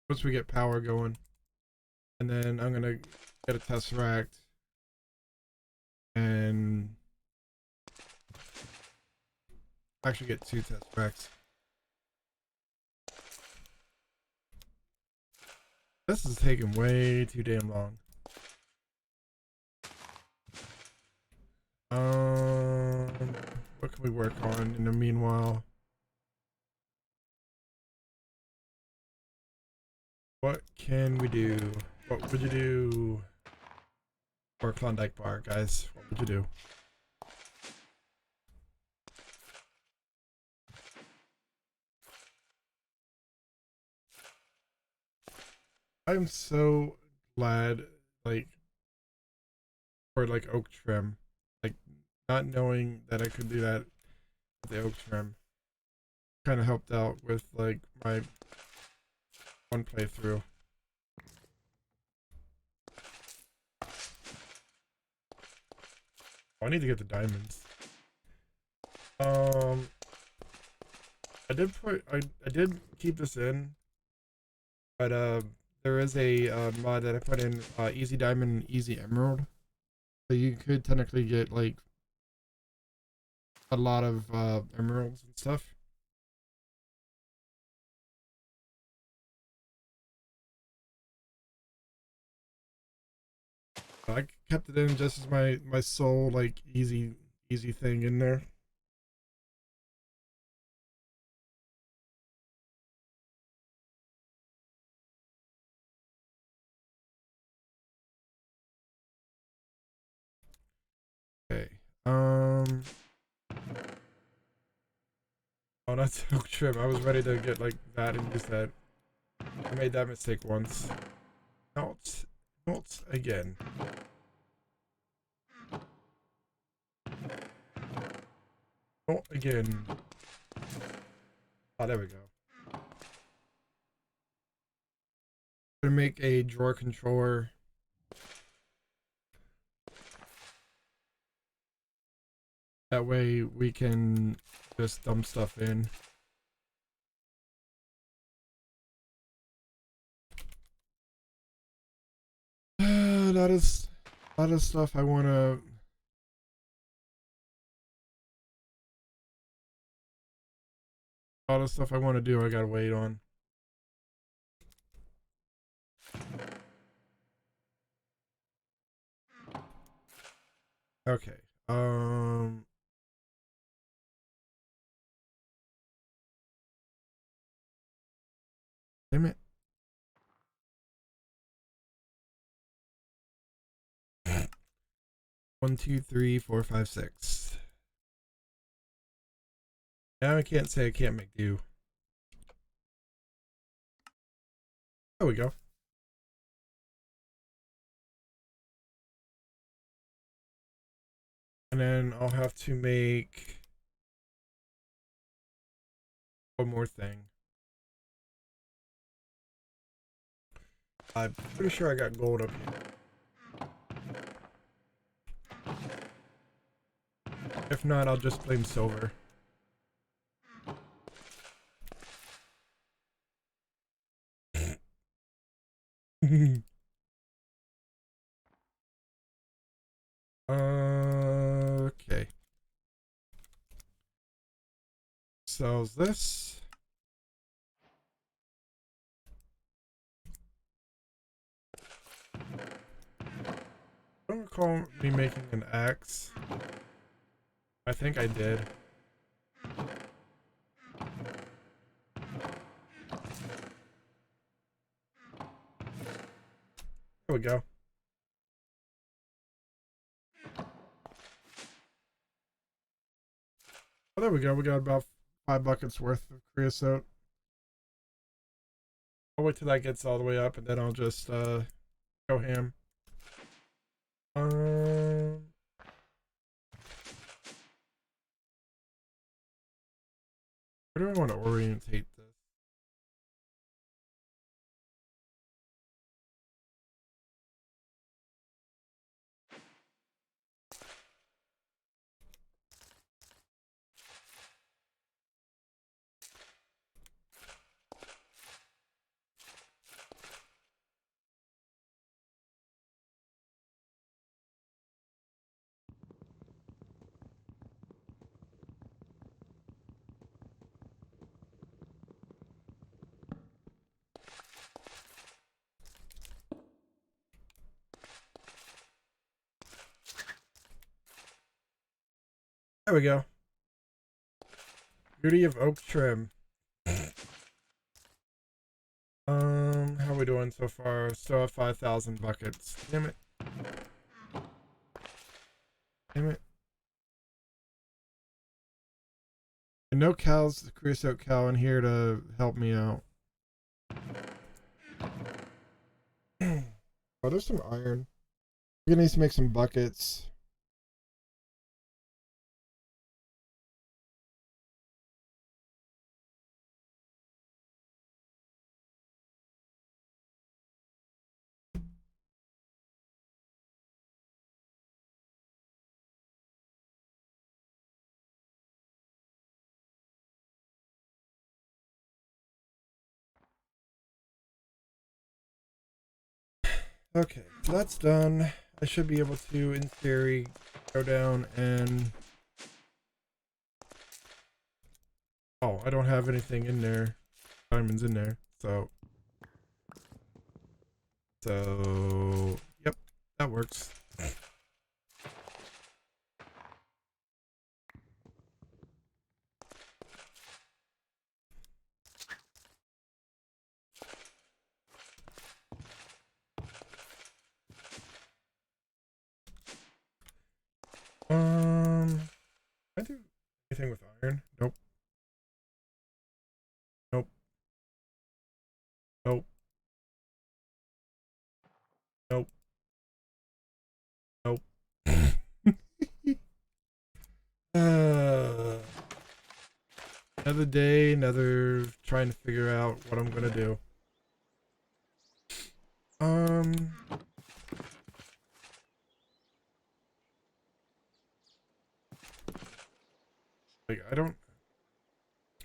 once we get power going, and then I'm gonna get a tesseract and actually get two tesseracts. This is taking way too damn long. What can we work on in the meanwhile? What can we do? What would you do for Klondike Bar, guys? What would you do? I'm so glad, like, for like oak trim, like not knowing that I could do that with the oak trim, kind of helped out with like my one playthrough. Oh, I need to get the diamonds. I did keep this in, but there is a mod that I put in, Easy Diamond and Easy Emerald. So you could technically get like a lot of emeralds and stuff. So I kept it in just as my sole like easy thing in there. Okay. Oh, that's oak trim. I was ready to get like that and use that. I made that mistake once. Not again. Not again. Oh, there we go. Gonna make a drawer controller. That way we can just dump stuff in. That is a lot of stuff I wanna. A lot of stuff I want to do. I gotta wait on. Okay. Damn it. One, two, three, four, five, six. Now I can't say I can't make do. There we go. And then I'll have to make one more thing. I'm pretty sure I got gold up here. If not, I'll just blame silver. Okay. Sells this. I don't recall me making an axe. I think I did. There we go. Oh, there we go. We got about 5 buckets worth of creosote. I'll wait till that gets all the way up, and then I'll just go ham. Where do I want to orientate this? There we go. Beauty of oak trim. How are we doing so far? Still have 5,000 buckets. Damn it. Damn it. And no cows, the creosote cow in here to help me out. Oh, there's some iron. We're gonna need to make some buckets. Okay, so that's done. I should be able to, in theory, go down and... Oh, I don't have anything in there. Diamonds in there, so... Yep, that works. Can I do anything with iron? Nope. Nope. Nope. Nope. Nope. Another day, another trying to figure out what I'm gonna do. Like, I don't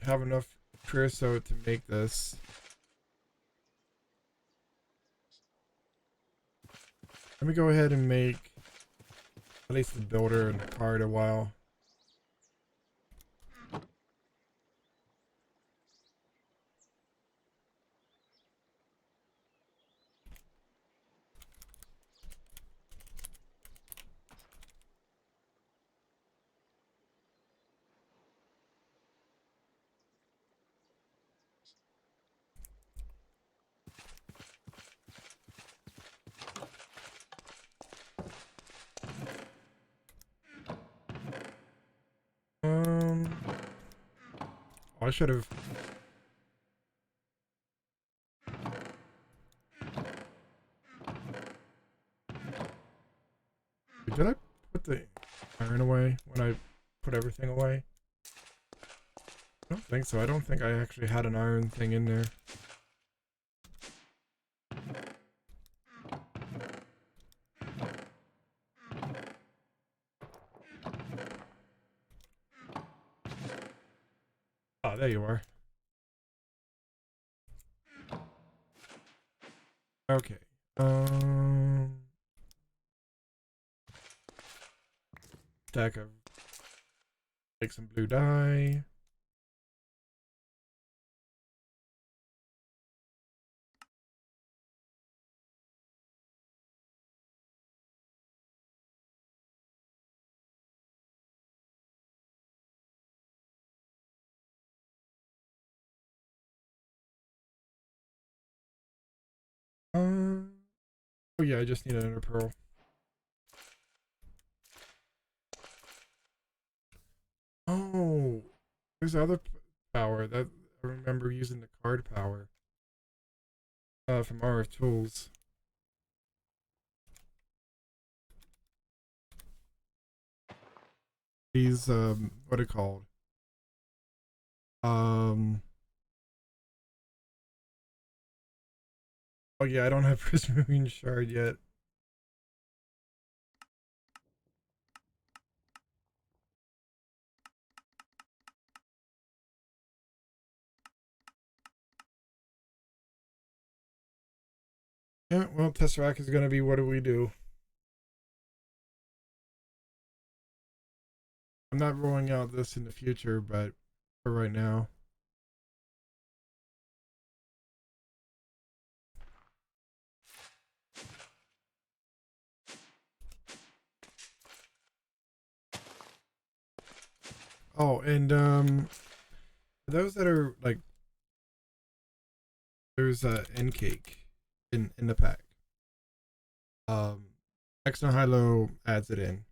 have enough creosote to make this. Let me go ahead and make at least the builder and the cart a while. I should have. Did I put the iron away when I put everything away? I don't think so. I don't think I actually had an iron thing in there. Oh, there you are. Okay. Stack of, take some blue dye. Oh yeah, I just need an ender pearl. Oh, there's other power that I remember using the card power from RF Tools. These what are called? Um, oh yeah, I don't have Prismarine Shard yet. Yeah, well, Tesseract is gonna be what do we do? I'm not rolling out this in the future, but for right now. Oh, and for those that are like, there's a end cake in the pack. Extra Hilo adds it in.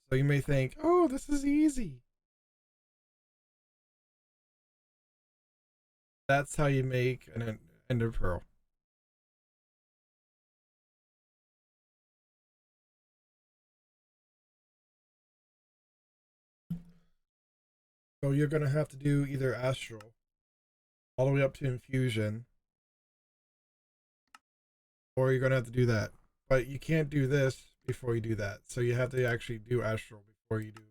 So you may think, oh, this is easy. That's how you make an ender pearl. So you're gonna have to do either astral all the way up to infusion, or you're gonna have to do that. But you can't do this before you do that. So you have to actually do astral before you do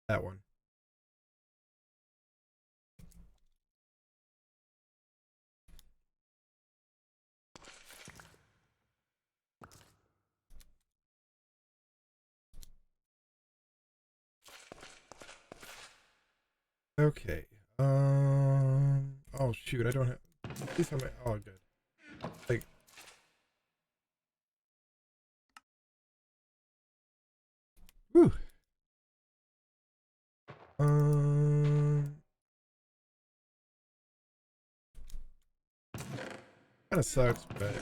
that one. Okay. Oh shoot, I don't have. At least I'm. Oh, good. Like. Whew. Um. Kind of sucks, but.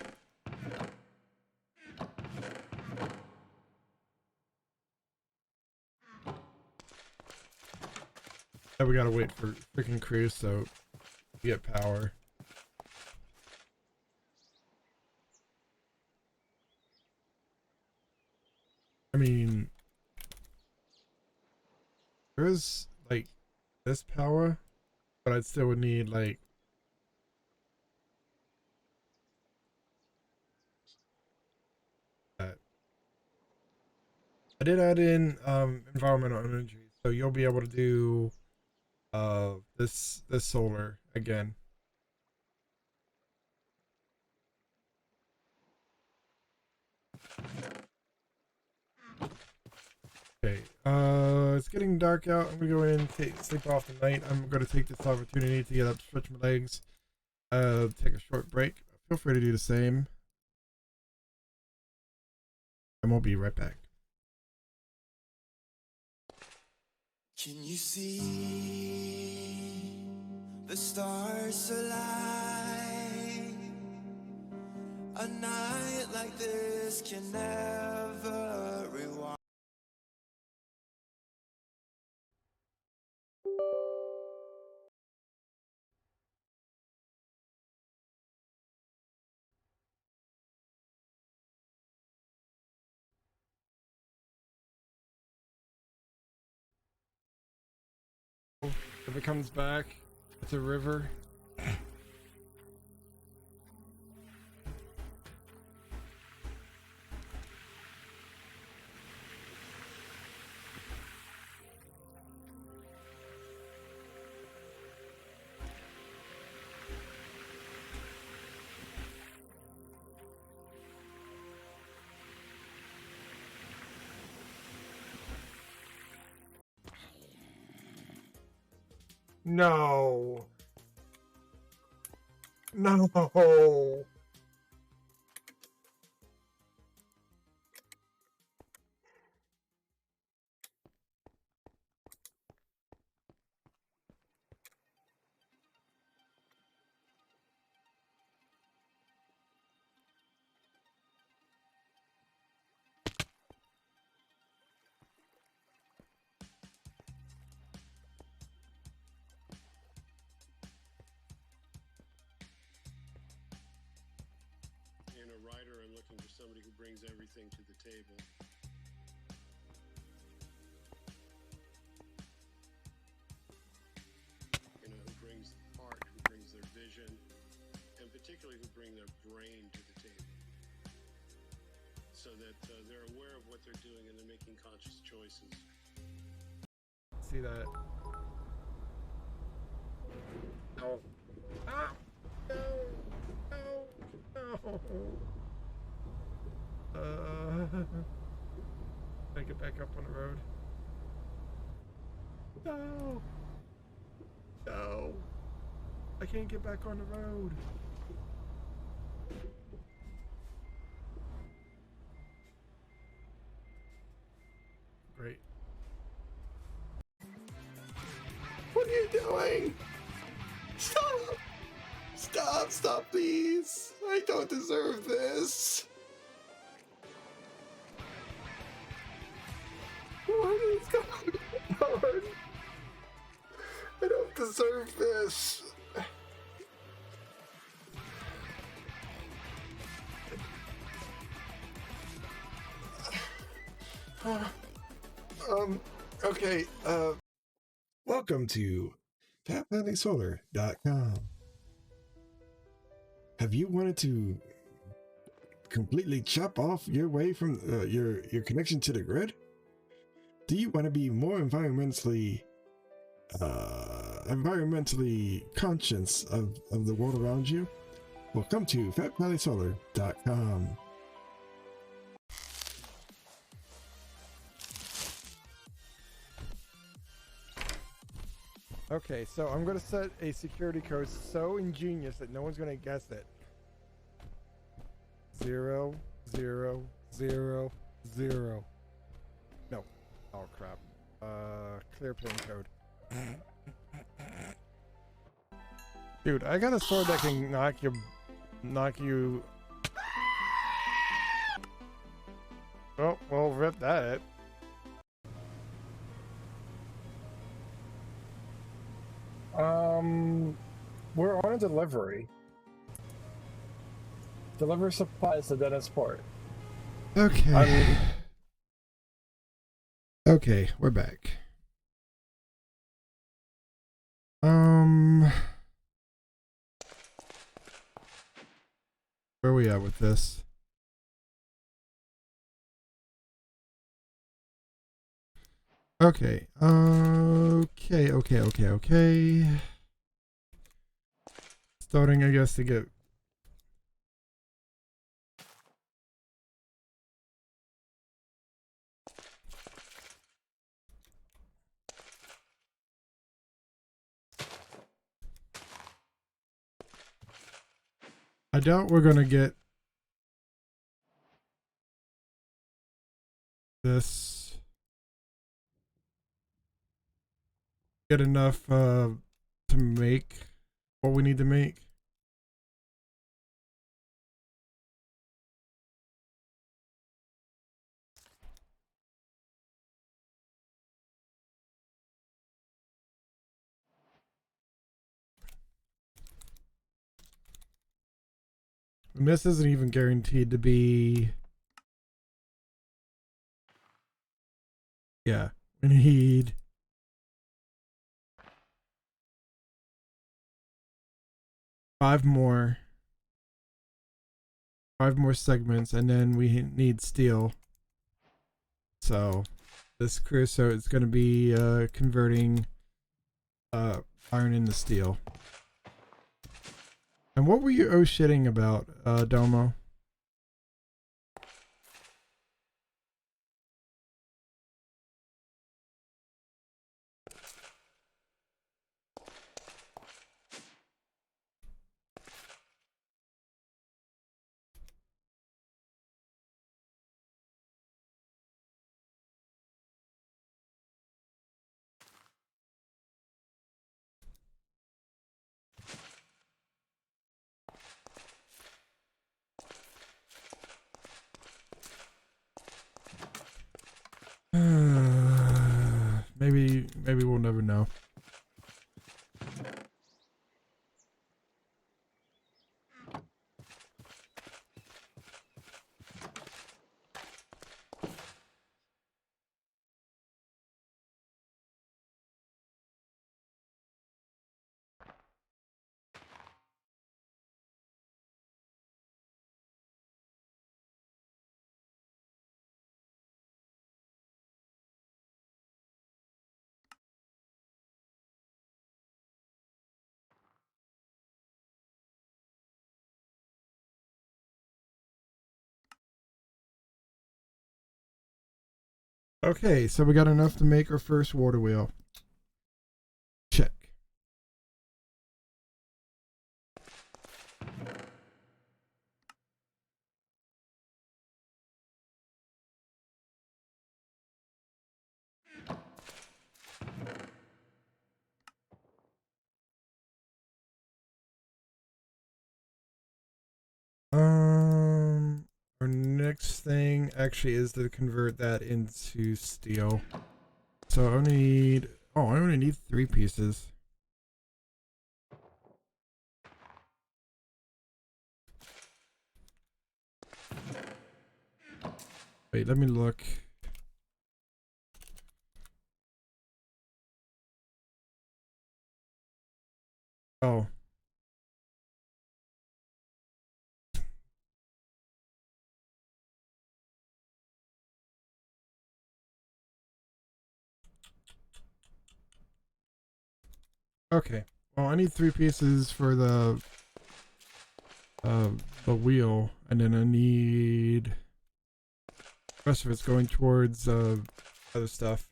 Now we gotta wait for freaking Crusoe to get power. I mean, there is like this power, but I still would need like that. I did add in environmental energy, so you'll be able to do this solar again. Okay. It's getting dark out. I'm gonna go in and sleep off the night. I'm gonna take this opportunity to get up, stretch my legs, take a short break. Feel free to do the same, and we'll be right back. Can you see the stars align? A night like this can never rewind. If it comes back, it's a river. No. No. in a writer, I'm looking for somebody who brings everything to the table. You know, who brings art, who brings their vision, and particularly who bring their brain to the table. So that they're aware of what they're doing and they're making conscious choices. See that? No. Ah! No! No! No! Can I get back up on the road? No! No! I can't get back on the road. Great. What are you doing? Stop! Stop, stop, please! I don't deserve this! What is going on? I don't deserve this! Okay, welcome to FatValleySolar.com. Have you wanted to completely chop off your way from your connection to the grid? Do you want to be more environmentally conscious of the world around you? Well, come to FatValleySolar.com. Okay, so I'm gonna set a security code so ingenious that no one's gonna guess it. 0, 0, 0, 0. No. Oh crap. Clear pin code. Dude, I got a sword that can knock you. Oh, well, rip that. We're on a delivery. Deliver supplies to Dennisport. Okay. Okay, we're back. Where are we at with this? Okay. Okay. Starting, I guess, to get. I doubt we're gonna get this. Get enough to make what we need to make. And this isn't even guaranteed to be. Yeah, we need. Five more segments, and then we need steel. So this creosote is going to be converting iron into steel. And what were you shitting about, Domo? Maybe we'll never know. Okay, so we got enough to make our first water wheel. Check. Our next thing actually is to convert that into steel. So I only need, oh, I only need 3 pieces. Wait, let me look. Oh. Okay. Well, I need 3 pieces for the wheel, and then I need the rest of it's going towards other stuff.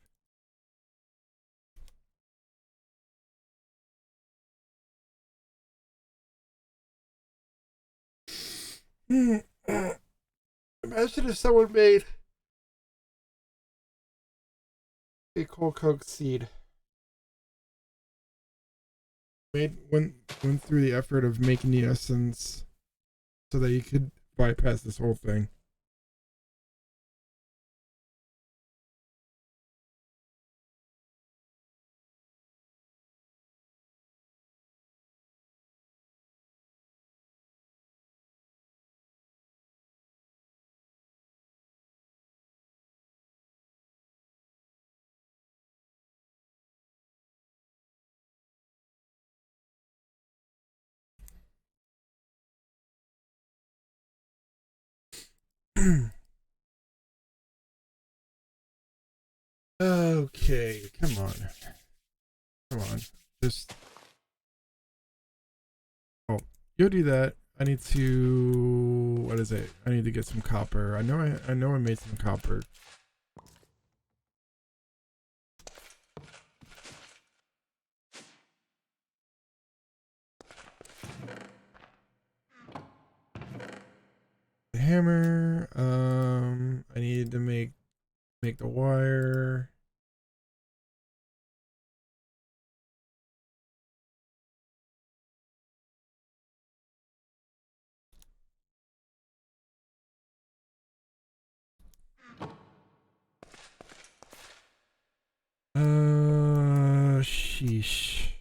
Imagine if someone made a cold coke seed. Went through the effort of making the essence so that you could bypass this whole thing. Okay, come on, just, oh, you'll do that. I need to, what is it? I need to get some copper. I know I made some copper. The hammer. I need to make the wire. Sheesh.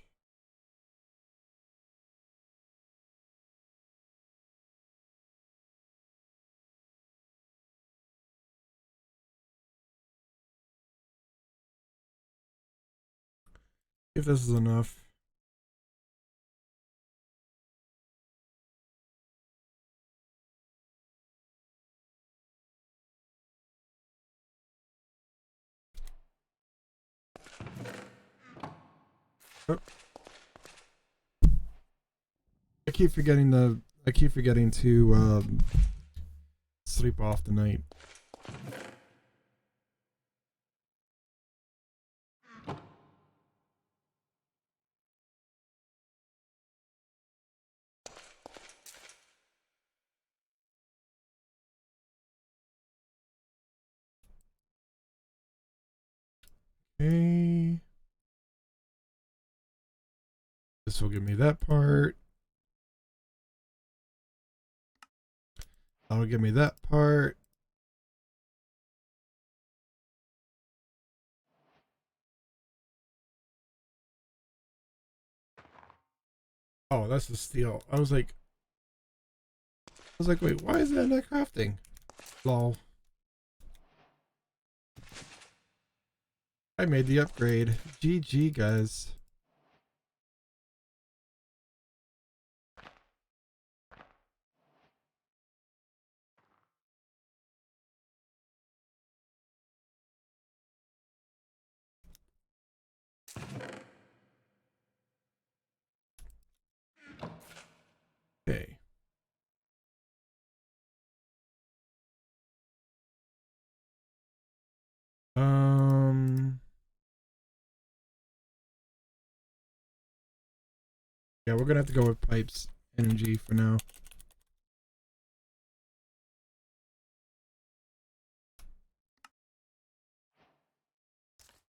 If this is enough. Oh. I keep forgetting to sleep off tonight. Okay. This will give me that part. That'll give me that part. Oh, that's the steel. I was like, wait, why is that not crafting? Lol. I made the upgrade. GG, guys. Okay. Yeah, we're gonna have to go with pipes energy for now.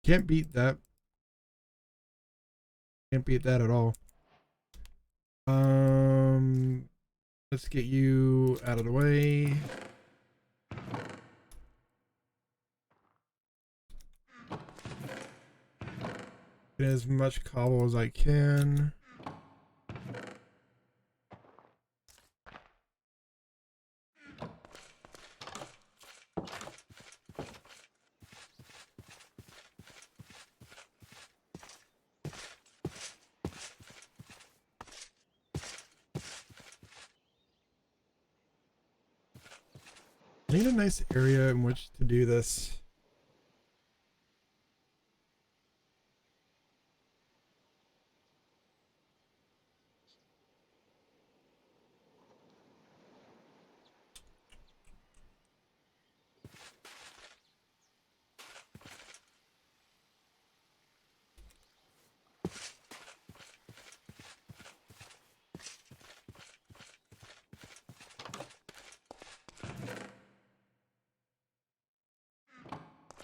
Can't beat that. Can't beat that at all. Let's get you out of the way. Get as much cobble as I can. I need a nice area in which to do this.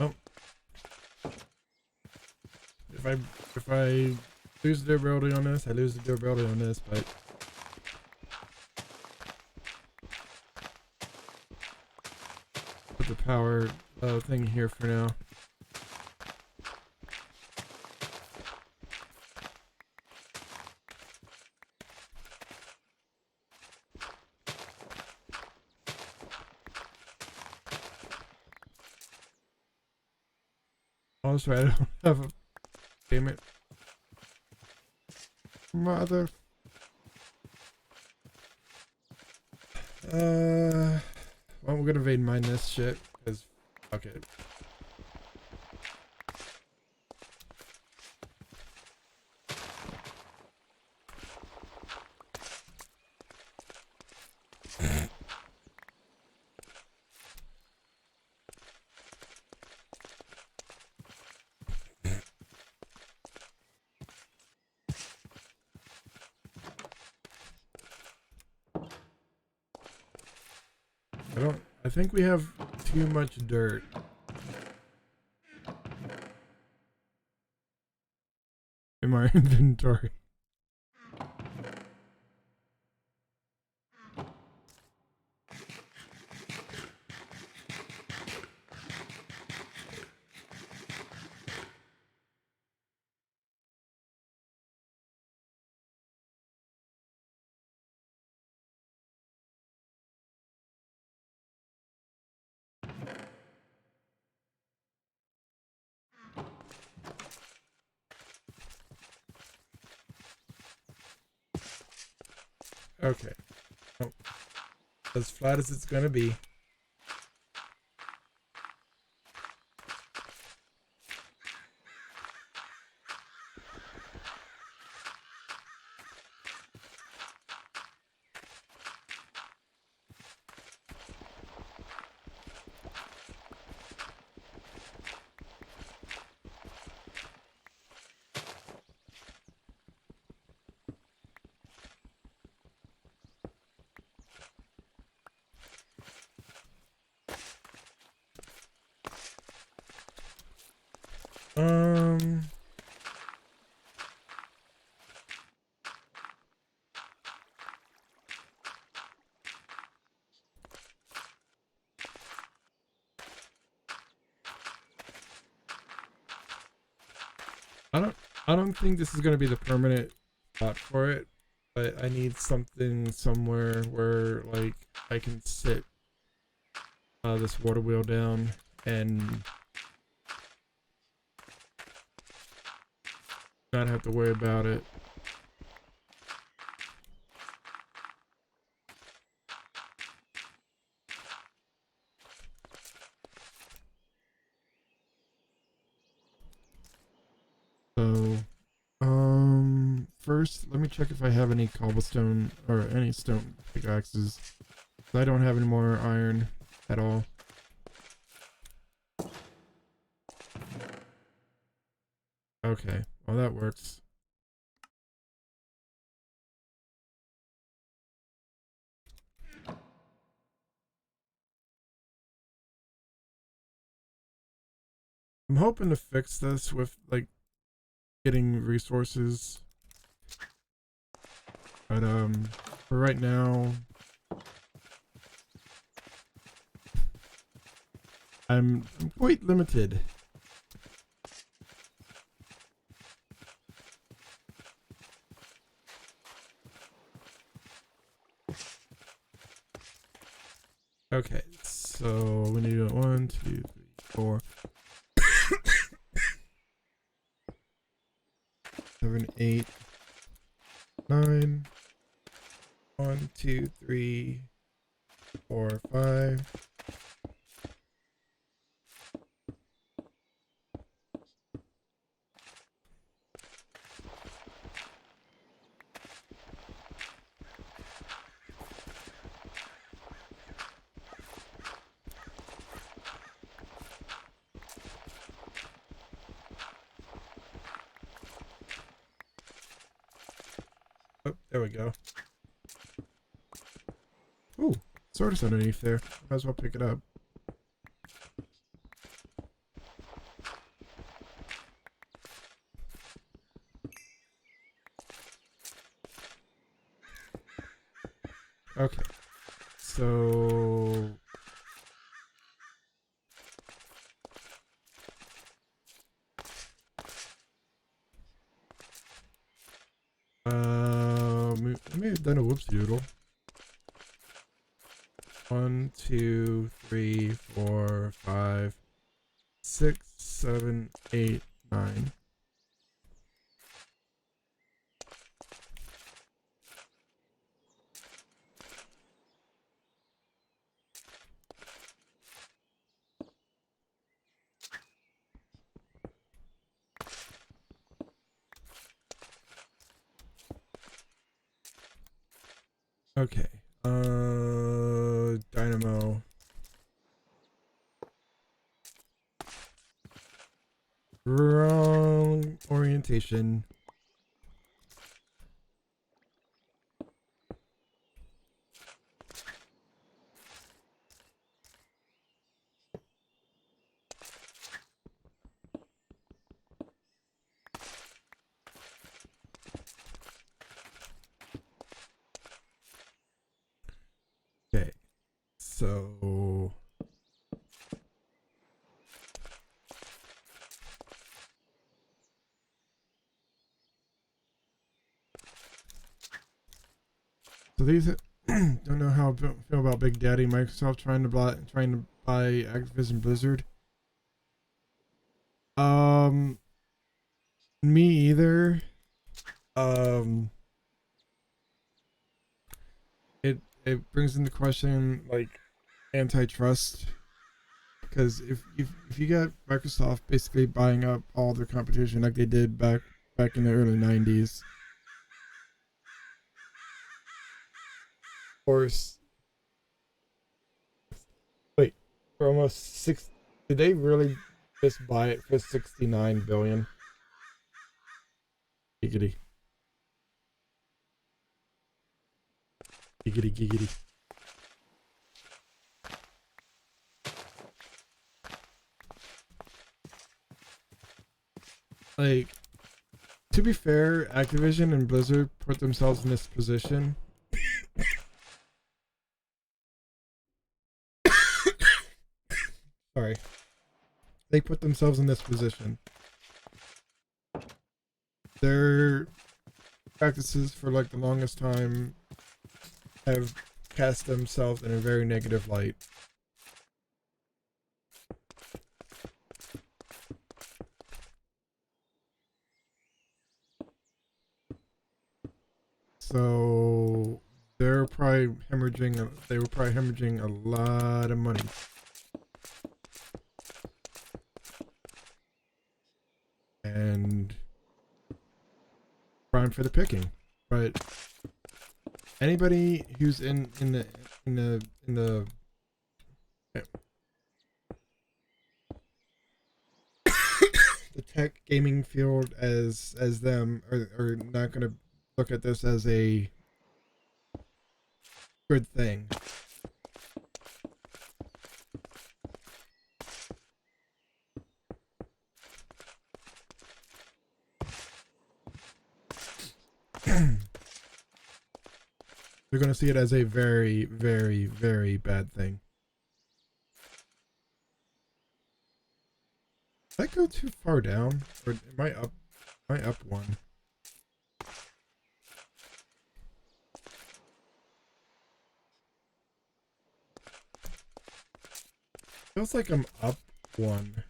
Oh. If I lose the durability on this, I lose the durability on this, but put the power thing here for now. Also, I don't have a... Damn it. Mother... well, we're gonna evade mine this shit, because... Fuck it. I think we have too much dirt. In my inventory. Okay. Oh. As flat as it's gonna be. I don't think this is gonna be the permanent spot for it, but I need something somewhere where like I can sit this water wheel down and not have to worry about it. So, first, let me check if I have any cobblestone or any stone pickaxes. I don't have any more iron at all. Okay, well that works. I'm hoping to fix this with like getting resources. But for right now I'm quite limited. Okay, so we need 1, 2, 3, 4, 7, 8, 9. 1, 2, 3, 4, 5. Oh, there we go. Ooh, sword is underneath there. Might as well pick it up. Okay, so I may have done a whoopsie doodle. 1, 2, 3, 4, 5, 6, 7, 8, 9. Okay. Dynamo. Wrong orientation. Okay. So these don't know how I feel about Big Daddy Microsoft trying to buy Activision Blizzard. Me either. It brings into question like antitrust, because if you got Microsoft basically buying up all their competition like they did back in the early 90s. Of course. Wait, for almost 6, did they really just buy it for 69 billion? Giggity. Giggity giggity. Like, to be fair, Activision and Blizzard put themselves in this position. Sorry. They put themselves in this position. Their practices for like the longest time have cast themselves in a very negative light. So they were probably hemorrhaging a lot of money. And prime for the picking. But anybody who's in the tech gaming field as them are not going to look at this as a good thing. They're going to see it as a very, very, very bad thing. Did I go too far down? Or am I up? Am I up one? Feels like I'm up one.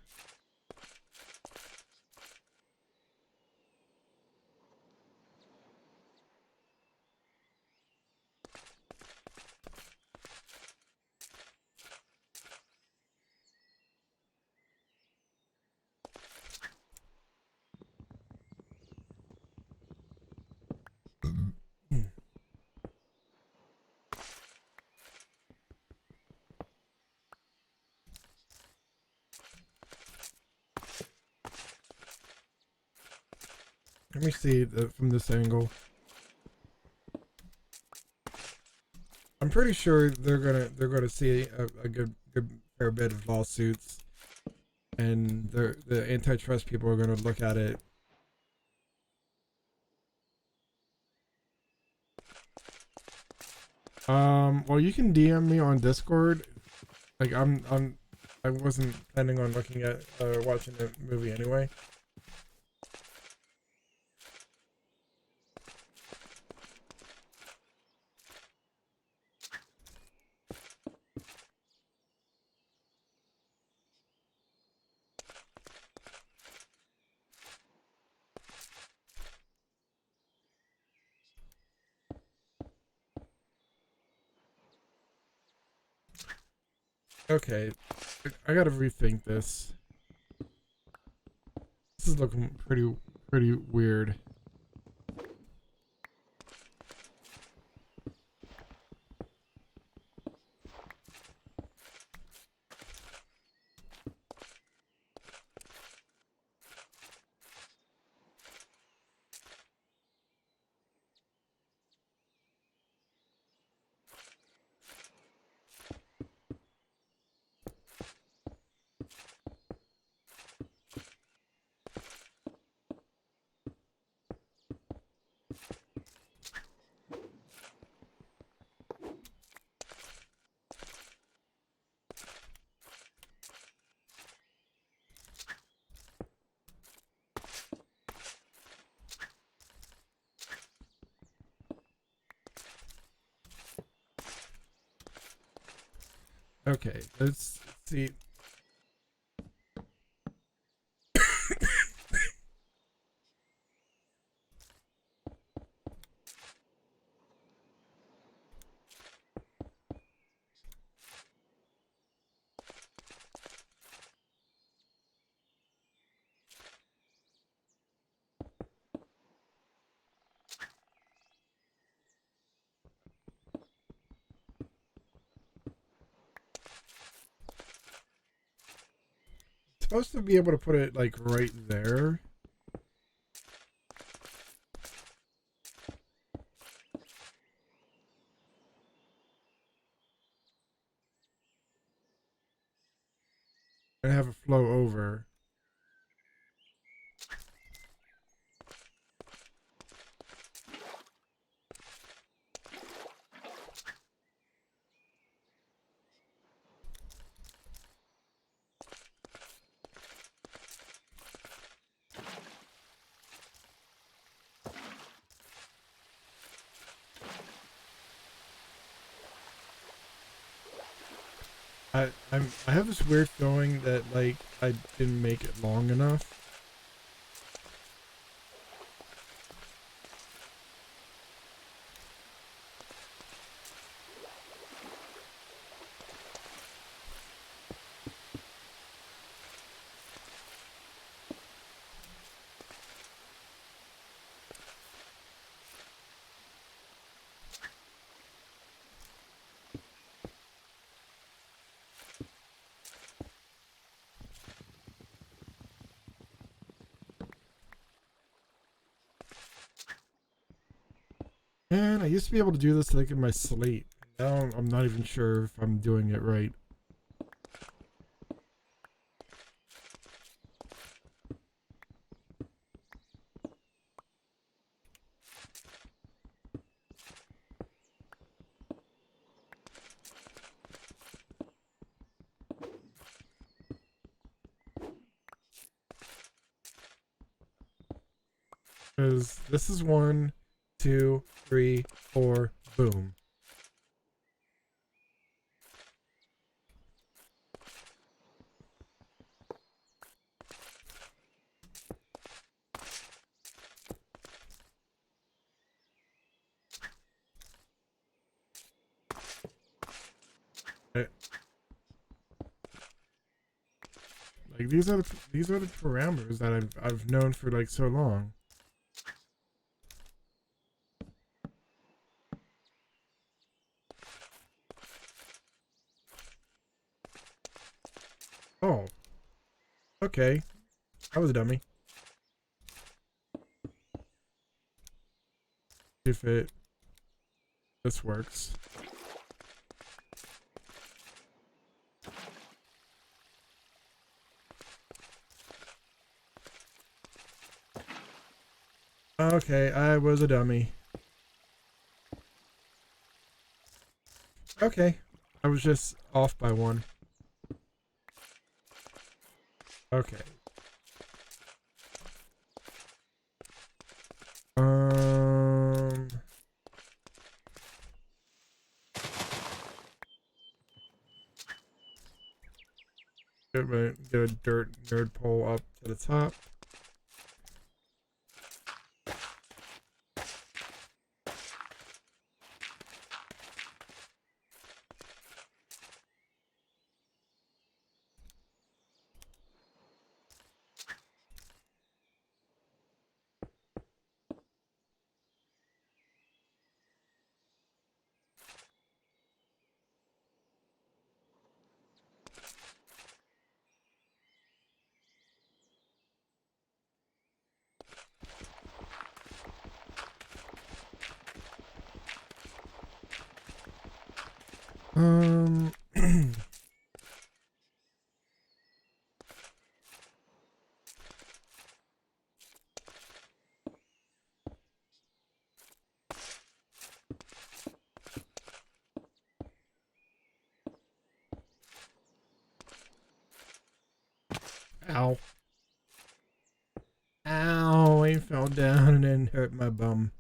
Let me see from this angle. I'm pretty sure they're gonna see a good fair bit of lawsuits, and the antitrust people are gonna look at it. Well, you can DM me on Discord. Like I wasn't planning on looking at watching the movie anyway. Okay, I gotta rethink this. This is looking pretty weird. Okay, let's see. Supposed to be able to put it like right there. And have it flow over. I have this weird feeling that like I didn't make it long enough. And I used to be able to do this like in my slate. Now I'm not even sure if I'm doing it right. Because this is 1, 2, 3, 4, boom. Right. Like these are the parameters that I've known for like so long. Oh. Okay. I was a dummy. If this works. Okay, I was a dummy. Okay. I was just off by 1. Okay. Get a dirt nerd pole up to the top. Ow. Ow, I fell down and hurt my bum.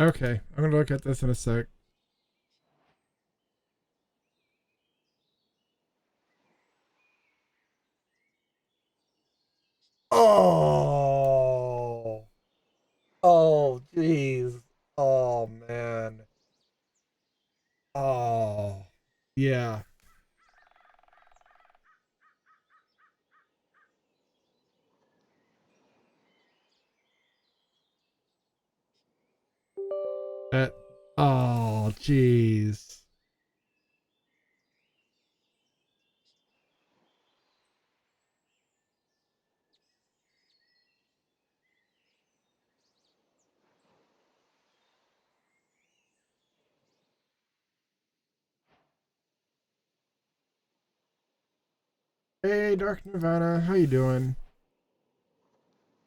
Okay, I'm gonna look at this in a sec. Oh, oh, jeez. Oh, man. Oh, yeah. That. Oh, jeez. Hey, Dark Nirvana, how you doing?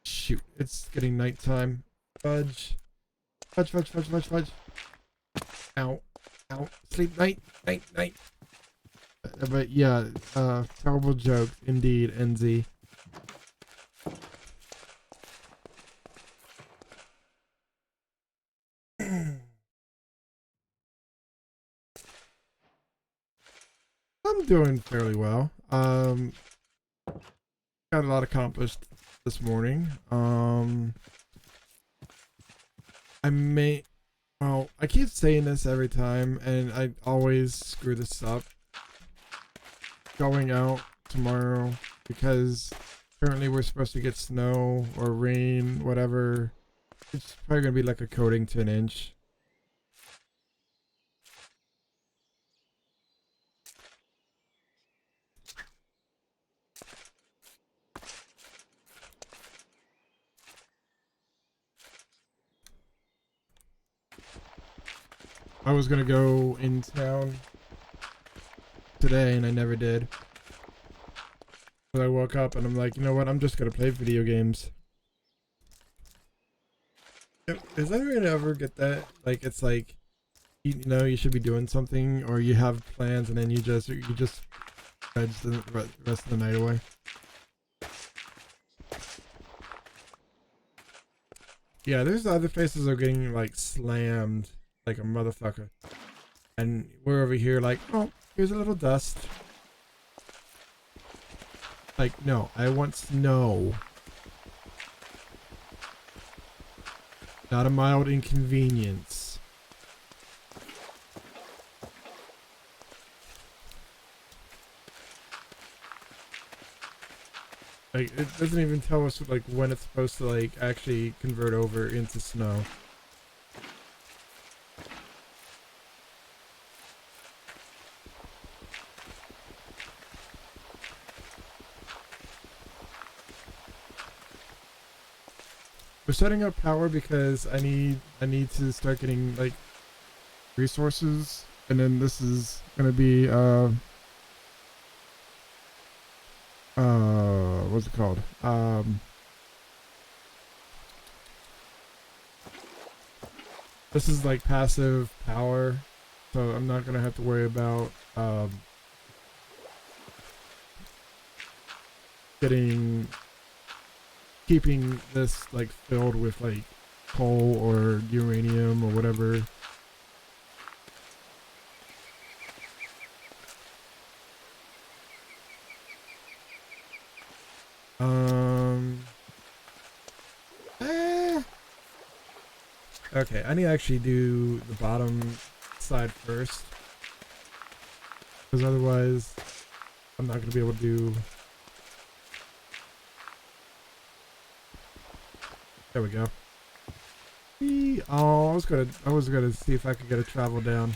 Shoot, it's getting nighttime. Fudge. Fudge, fudge, fudge, fudge, fudge. Ow. Ow. Sleep, night, night, night. But yeah, terrible joke indeed, NZ. I'm doing fairly well. Got a lot accomplished this morning. I may Well, I keep saying this every time, and I always screw this up. Going out tomorrow because currently we're supposed to get snow or rain, whatever. It's probably gonna be like a coating to an inch. I was gonna go in town today and I never did. But I woke up and I'm like, you know what? I'm just gonna play video games. Is anyone ever get that? Like, it's like, you know, you should be doing something, or you have plans and then you just veg the rest of the night away. Yeah, there's other places that are getting like slammed like a motherfucker, and we're over here like, oh, here's a little dust. Like, no, I want snow. Not a mild inconvenience. Like, it doesn't even tell us like when it's supposed to like actually convert over into snow. We're setting up power because I need to start getting like resources, and then this is gonna be what's it called? This is like passive power, so I'm not gonna have to worry about keeping this like filled with like coal or uranium or whatever. Okay, I need to actually do the bottom side first, because otherwise I'm not gonna be able to do. There we go. Oh, I was gonna see if I could get a travel down.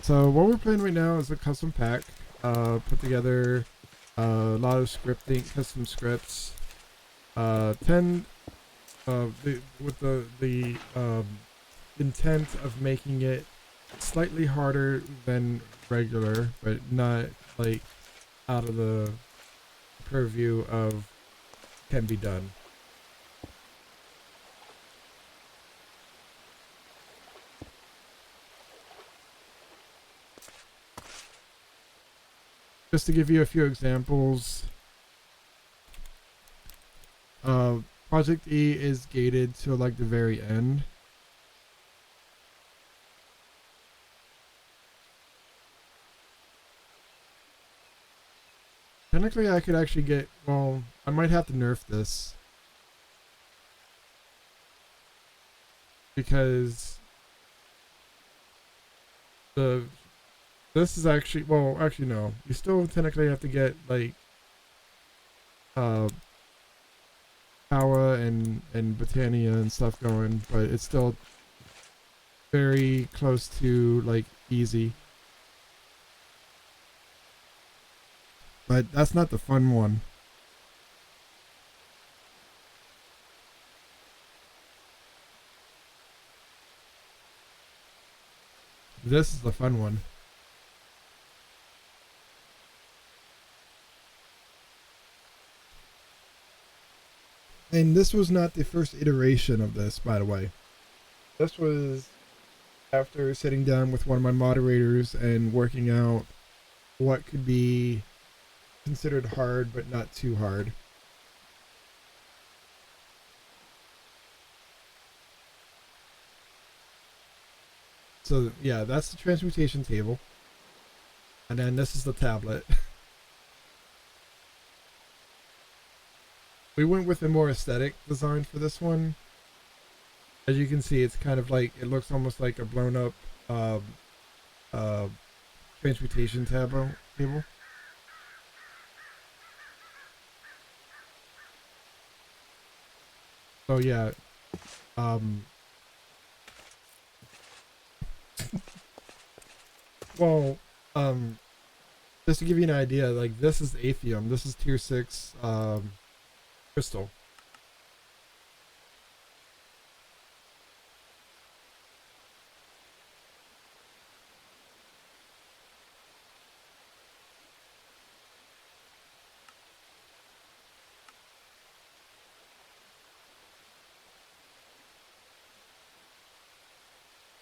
So what we're playing right now is a custom pack. Put together a lot of scripting, custom scripts. 10 with the intent of making it slightly harder than regular, but not like out of the purview of can be done. Just to give you a few examples, Project E is gated to like the very end. Technically I could actually get, well, I might have to nerf this, because this is actually, well, actually no, you still technically have to get like Power and Botania and stuff going, but it's still very close to like easy. But that's not the fun one. This is the fun one. And this was not the first iteration of this, by the way. This was after sitting down with one of my moderators and working out what could be considered hard but not too hard. So yeah, that's the transmutation table, and then this is the tablet. we went with a more aesthetic design for this one. As you can see, it's kind of like, it looks almost like a blown up uh, transportation table. So yeah, well, just to give you an idea, like this is Atheum. This is tier 6 crystal.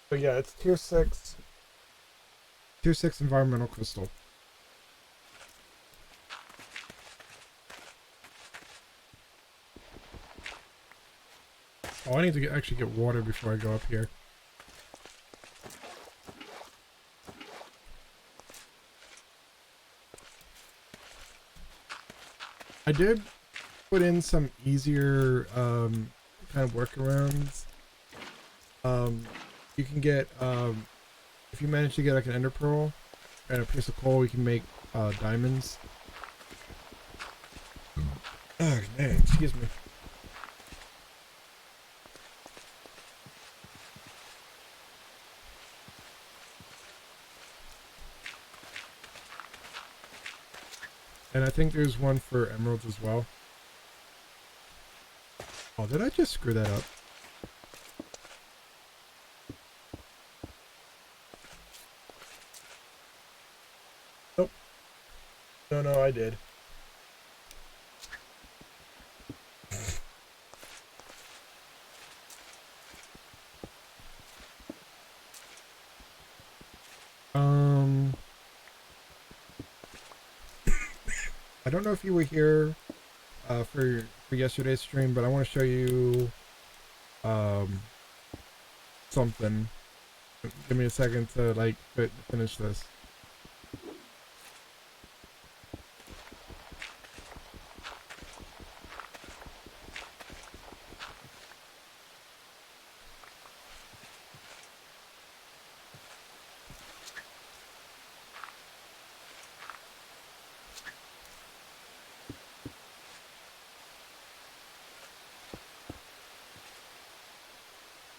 So yeah, it's tier 6. Tier 6 environmental crystal. Oh, I need to actually get water before I go up here. I did put in some easier kind of workarounds. You can get if you manage to get like an ender pearl and a piece of coal, you can make diamonds. Oh man, excuse me. And I think there's one for emeralds as well. Oh, did I just screw that up? Nope. No, I did. I don't know if you were here for yesterday's stream, but I want to show you something. Give me a second to like finish this.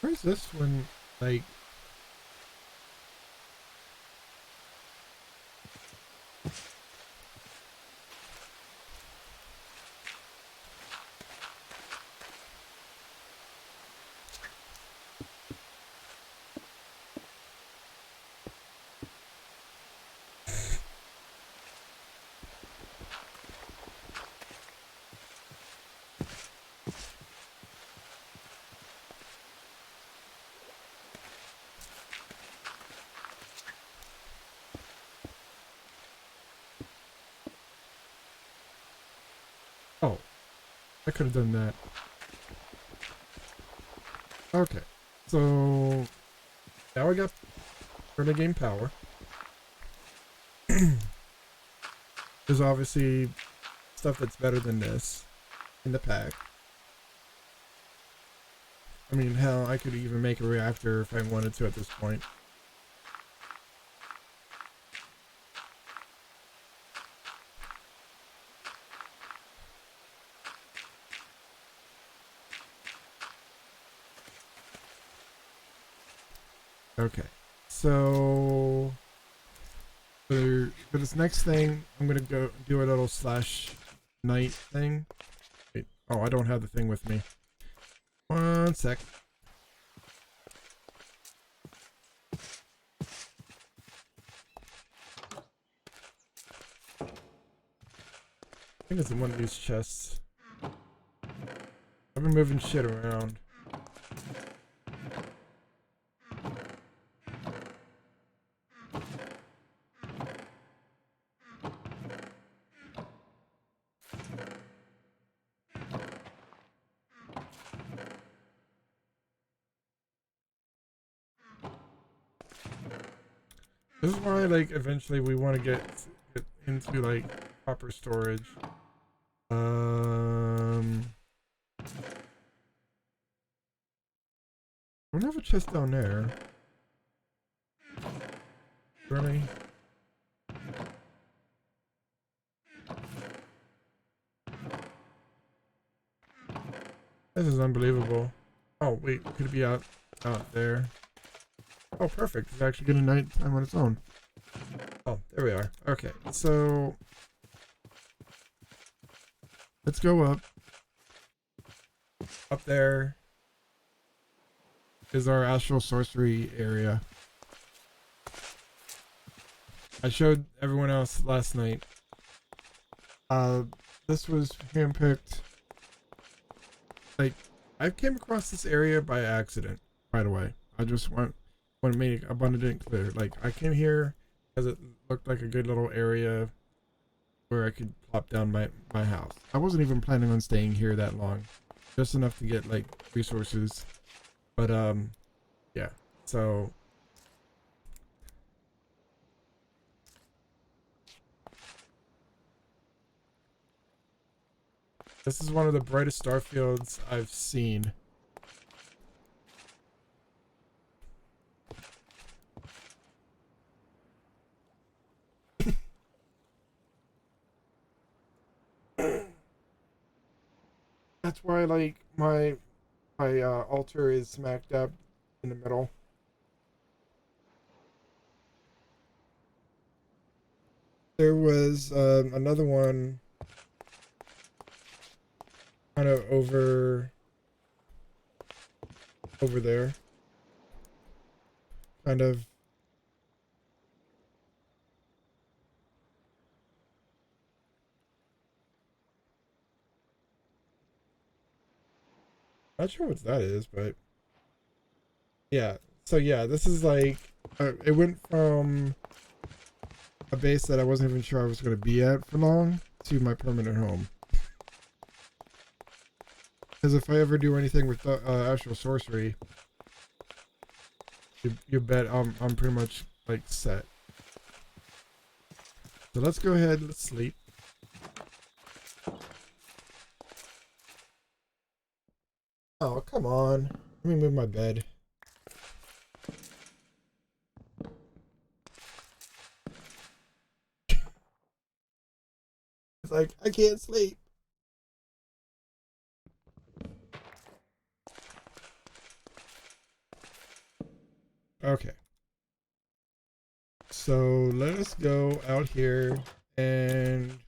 Where's this one? Like, oh, I could have done that. Okay, so now I got early game power. There's obviously stuff that's better than this in the pack. I mean, hell, I could even make a reactor if I wanted to at this point. Okay, so for this next thing, I'm gonna go do a little /night thing. Wait, oh, I don't have the thing with me. One sec. I think it's in one of these chests. I've been moving shit around. This is why, like, eventually we want to get into, like, proper storage. don't have a chest down there. Really? This is unbelievable. Oh wait, could it be out there? Oh, perfect. It's actually getting nighttime on its own. Oh, there we are. Okay, so let's go up. Up there is our astral sorcery area. I showed everyone else last night. This was handpicked. Like, I came across this area by accident, by the way. I just want to make abundant clear. Like, I came here because it looked like a good little area where I could plop down my house. I wasn't even planning on staying here that long. Just enough to get, like, resources. But, yeah. So this is one of the brightest star fields I've seen. That's why, like, my altar is smack dab in the middle. There was another one kind of over there. Kind of. Not sure what that is, but yeah. So yeah, this is like it went from a base that I wasn't even sure I was going to be at for long to my permanent home. Because if I ever do anything with astral sorcery, you bet I'm pretty much like set. So let's go ahead. Let's sleep. Oh, come on. Let me move my bed. It's like, I can't sleep. Okay. So let us go out here and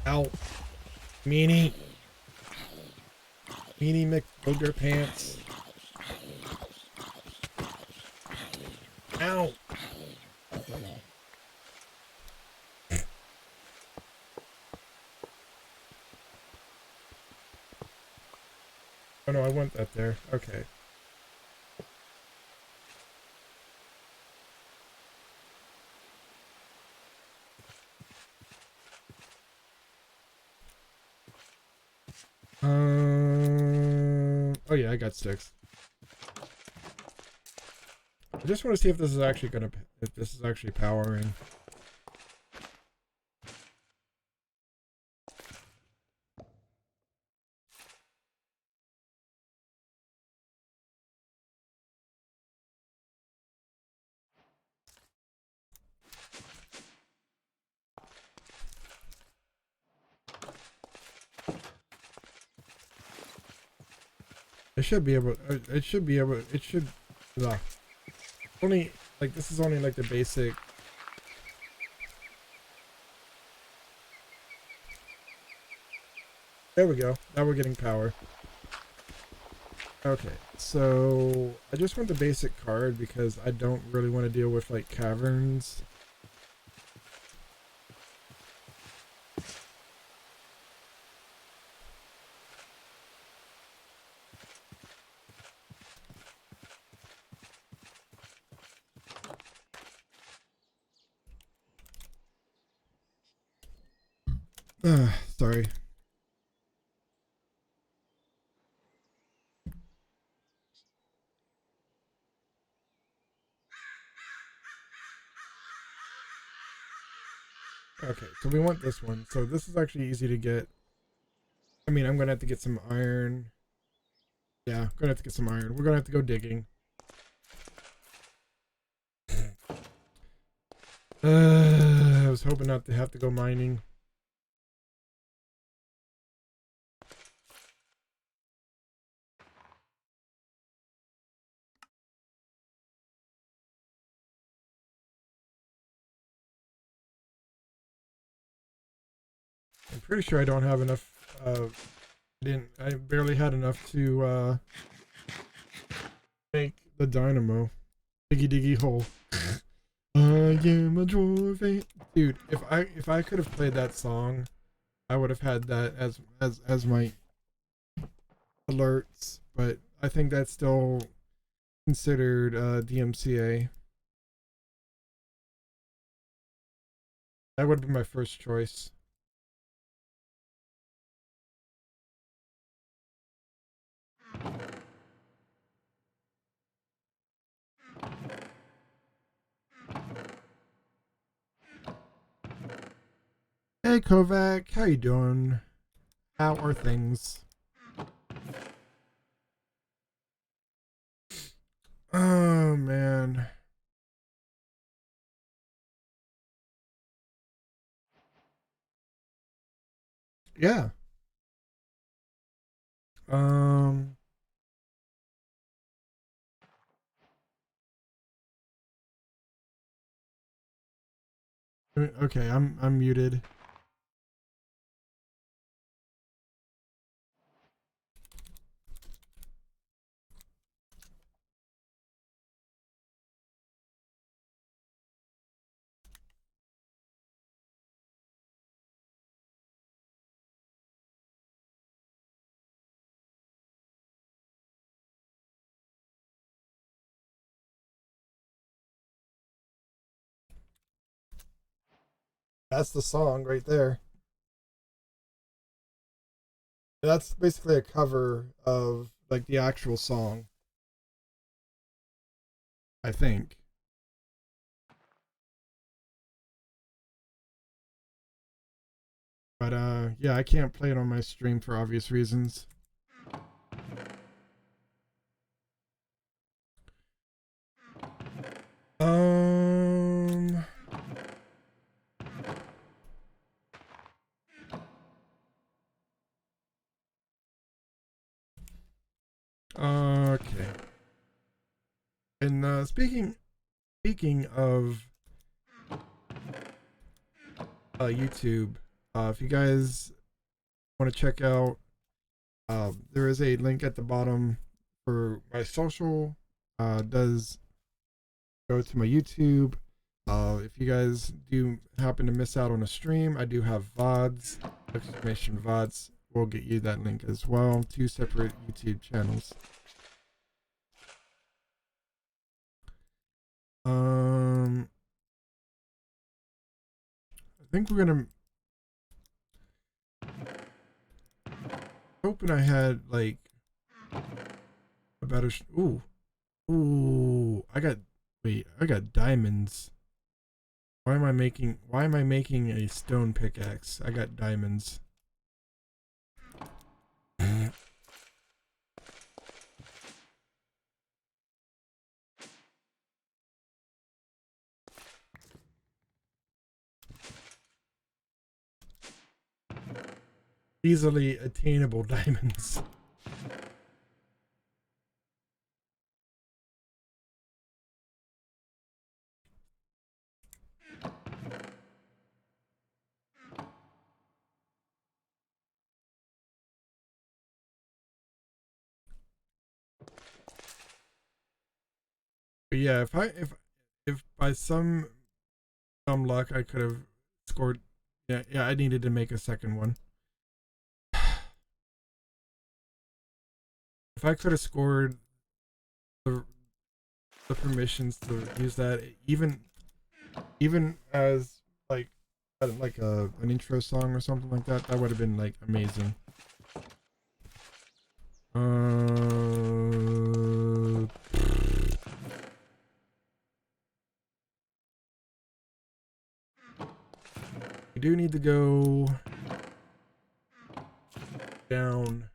out. Meanie McBooger Pants. Ow. Oh no, I want that there. Okay. Oh yeah, I got sticks. I just want to see if this is actually powering. It should be able. It should be able. It should. Only like this is only like the basic. There we go. Now we're getting power. Okay, so I just want the basic card because I don't really want to deal with like caverns. Sorry. Okay, so we want this one. So this is actually easy to get. I mean, I'm gonna have to get some iron. Yeah, I'm gonna have to get some iron. We're gonna have to go digging. I was hoping not to have to go mining. I'm pretty sure I don't have enough. I barely had enough to make the dynamo. Diggy diggy hole. I am a dwarf. Dude, if I could have played that song, I would have had that as my alerts. But I think that's still considered DMCA. That would have been my first choice. Hey Kovac, how you doing? How are things? Oh man. Yeah. Um okay, I'm muted. That's the song right there. That's basically a cover of like the actual song, I think. But yeah, I can't play it on my stream for obvious reasons. Um okay. And speaking of YouTube, if you guys want to check out, there is a link at the bottom for my social. Does go to my YouTube. If you guys do happen to miss out on a stream, I do have VODs, exclamation VODs. We'll get you that link as well. 2 separate YouTube channels. I think we're gonna. Hoping I had like a better. Ooh! I got. Wait, I got diamonds. Why am I making a stone pickaxe? I got diamonds. Easily attainable diamonds. But yeah, if by some luck I could have scored, yeah, I needed to make a second one. If I could have scored the permissions to use that, even as like an intro song or something like that, that would have been like amazing. We do need to go down.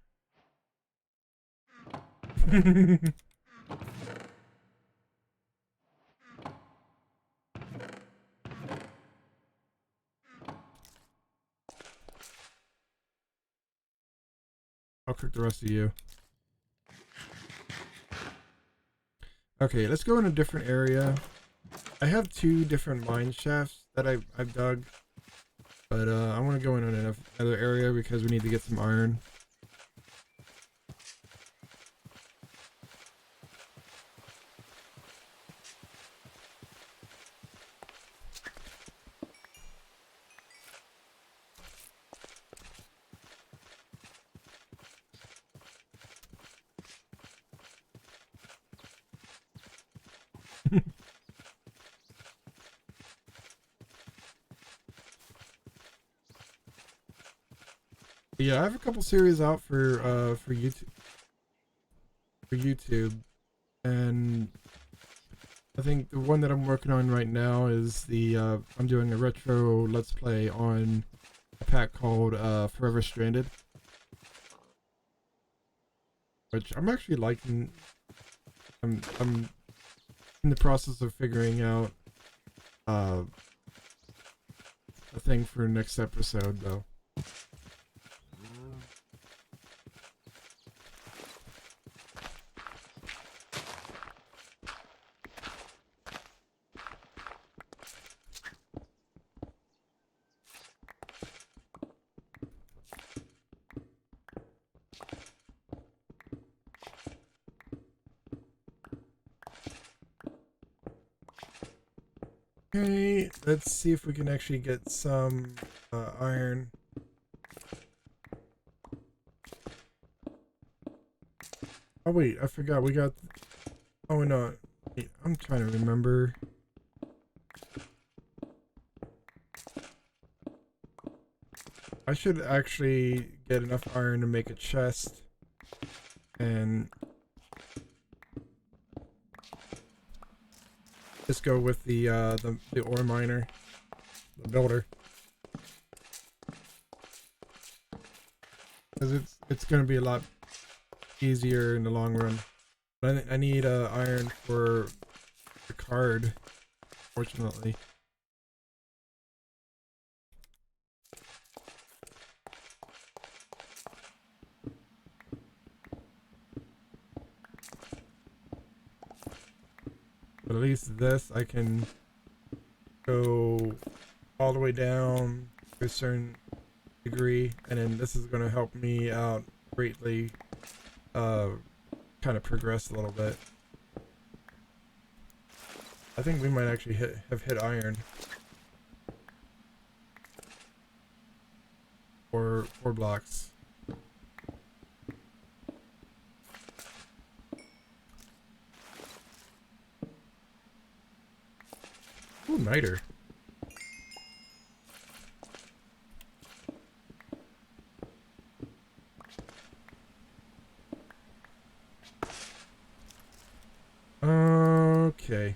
I'll cook the rest of you. Okay, let's go in a different area. I have 2 different mine shafts that I've dug, but I want to go in another area because we need to get some iron. Yeah, I have a couple series out for YouTube. For YouTube, and I think the one that I'm working on right now is the I'm doing a retro let's play on a pack called Forever Stranded, which I'm actually liking. I'm in the process of figuring out a thing for next episode though. Okay, let's see if we can actually get some iron. Oh wait, I forgot we got. Oh no, wait, I'm trying to remember. I should actually get enough iron to make a chest, and just go with the ore miner, the builder, because it's gonna be a lot easier in the long run. But I need iron for the card, fortunately. But at least this, I can go all the way down to a certain degree, and then this is going to help me out greatly, kind of progress a little bit. I think we might actually have hit iron. Or 4 blocks. Ooh, niter. Okay.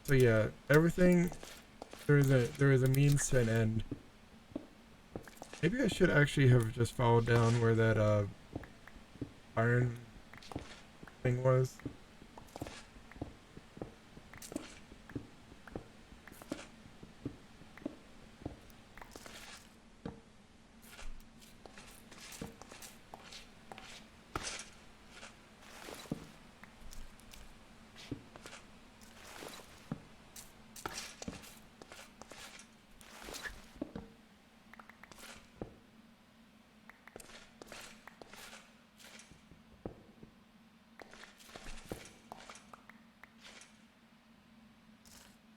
So yeah, everything there is a means to an end. Maybe I should actually have just followed down where that iron thing was.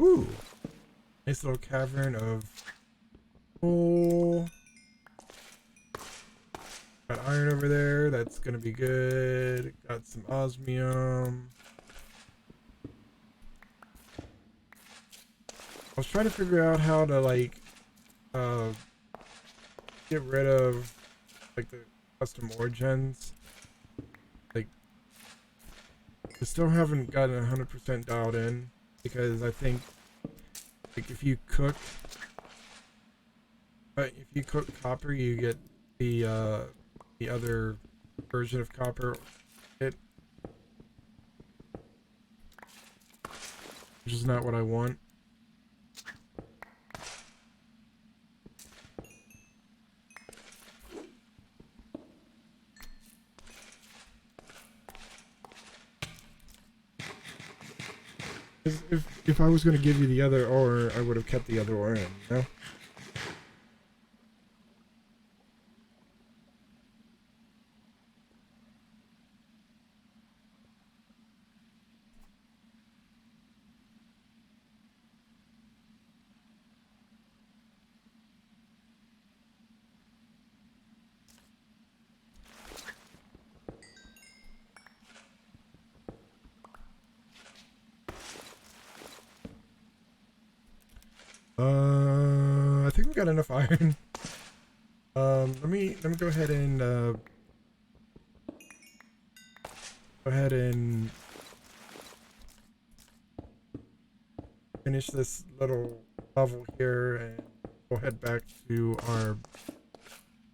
Ooh, nice little cavern of coal. Got iron over there. That's gonna be good. Got some osmium. I was trying to figure out how to like get rid of like the custom origins. Like, I still haven't gotten 100% dialed in. Because I think, like, if you cook But if you cook copper, you get the other version of copper, which is not what I want. If I was going to give you the other ore, I would have kept the other ore in, you know? I think we got enough iron. Let me go ahead and finish this little level here, and we'll head back to our,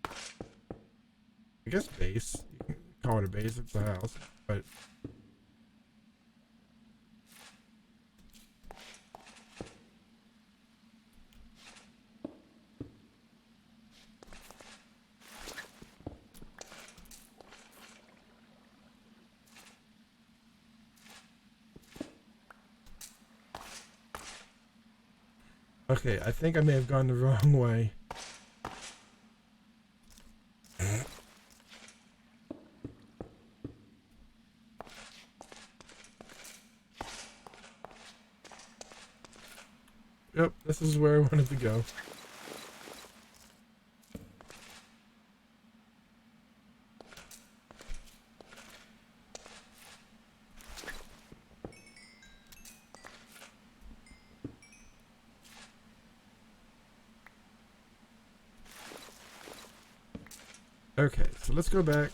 I guess, base. You can call it a base. It's a house, but. Okay, I think I may have gone the wrong way. Yep, this is where I wanted to go. Okay, so let's go back.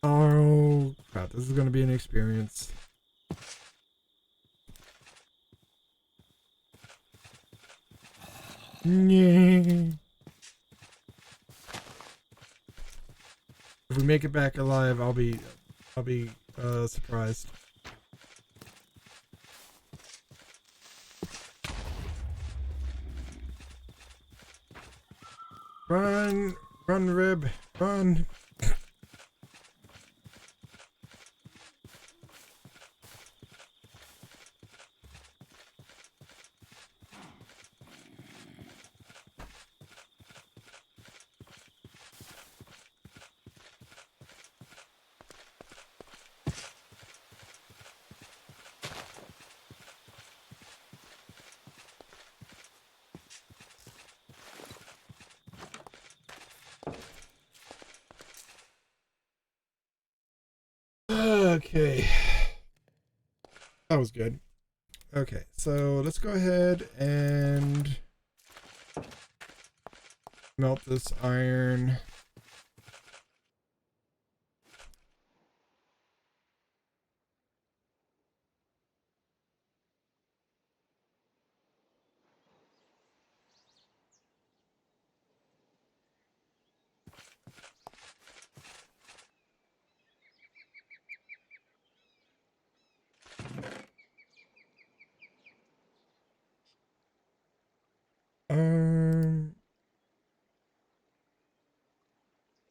Oh, God, this is going to be an experience. Yeah. If we make it back alive, I'll be surprised. Run, run, Rib, run. Okay. That was good. Okay, so let's go ahead and melt this iron.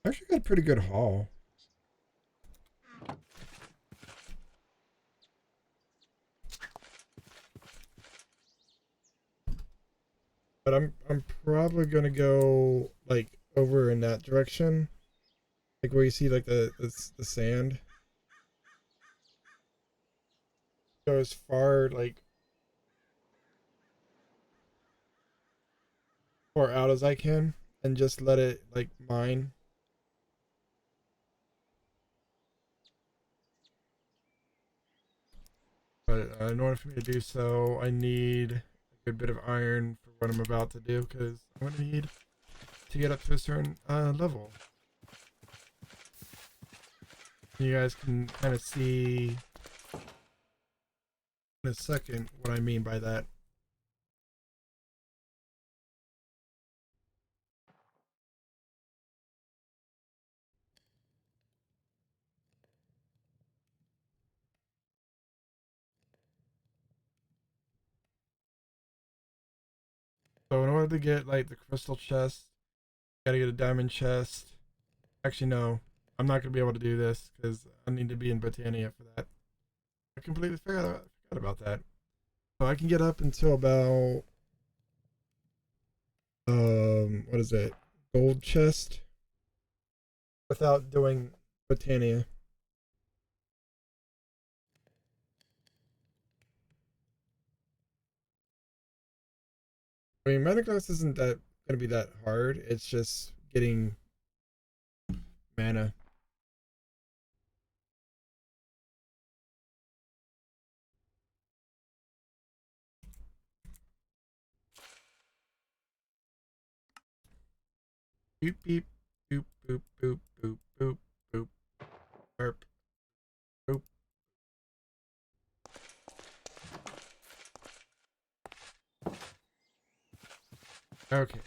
Actually got a pretty good haul. But I'm probably gonna go like over in that direction, like where you see like the sand. Go as far far out as I can, and just let it like mine. But but in order for me to do so, I need a good bit of iron for what I'm about to do, because I'm going to need to get up to a certain level. You guys can kind of see in a second what I mean by that. So in order to get like the crystal chest, gotta get a diamond chest. Actually, no, I'm not gonna be able to do this because I need to be in Botania for that. I completely forgot about that. So I can get up until about what is it? Gold chest without doing Botania. I mean, Metaclass isn't that gonna be that hard. It's just getting mana. Beep beep boop boop boop boop boop boop burp boop. Okay.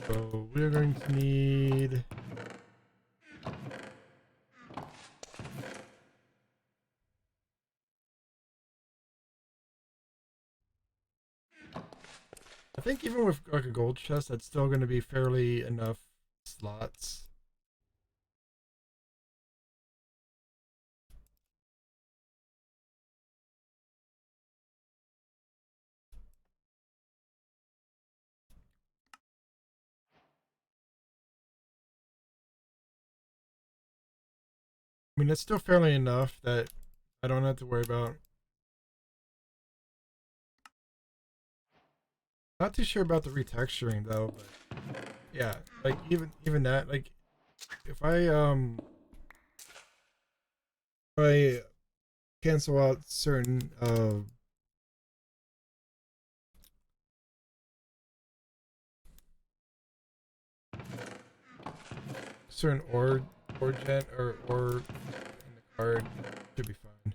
So we're going to need I think even with like a gold chest, that's still going to be fairly enough slots. I mean, it's still fairly enough that I don't have to worry about. Not too sure about the retexturing though, but yeah, like even that, like if I cancel out certain or gen or in the card, should be fine.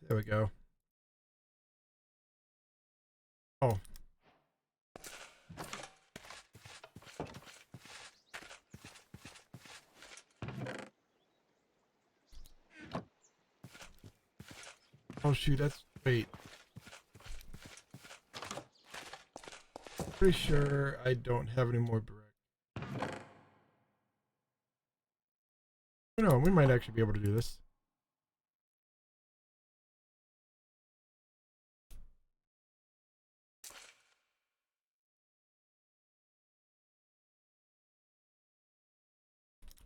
There we go. Oh. Oh shoot, that's wait. Pretty sure I don't have any more brick. No, we might actually be able to do this.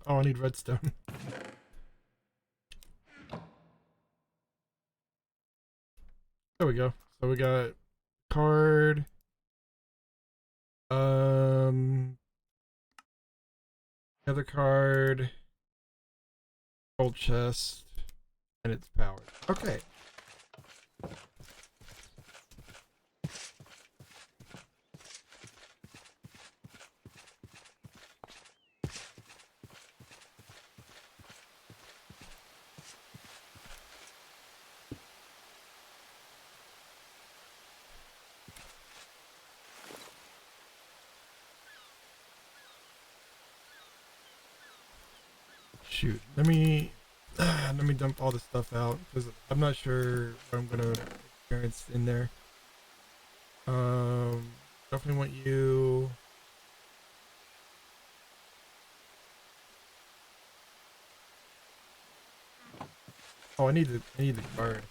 Oh, I need redstone. There we go. So we got card. Other card. Gold chest. And it's powered. Okay. shoot. Let me dump all this stuff out because I'm not sure what I'm gonna experience in there. Definitely want you. Oh, I need the card.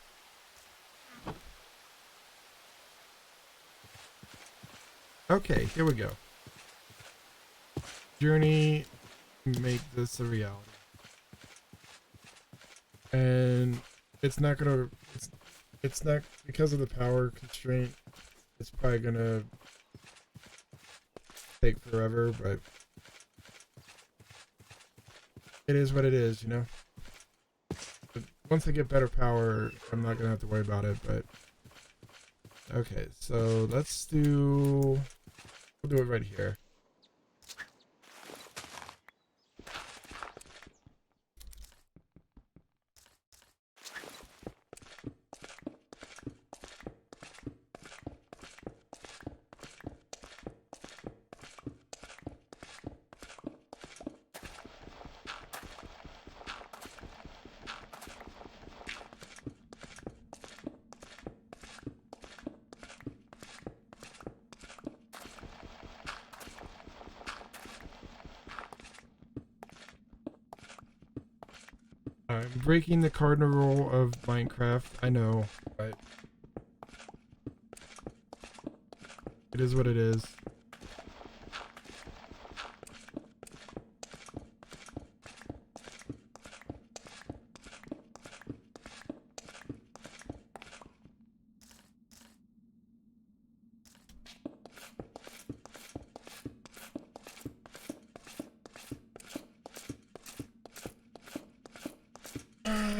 Okay, here we go. Journey, make this a reality. And it's not gonna, it's not, because of the power constraint, it's probably gonna take forever, but it is what it is, you know? But once I get better power, I'm not gonna have to worry about it, but okay, so we'll do it right here. I'm breaking the cardinal rule of Minecraft, I know, but it is what it is.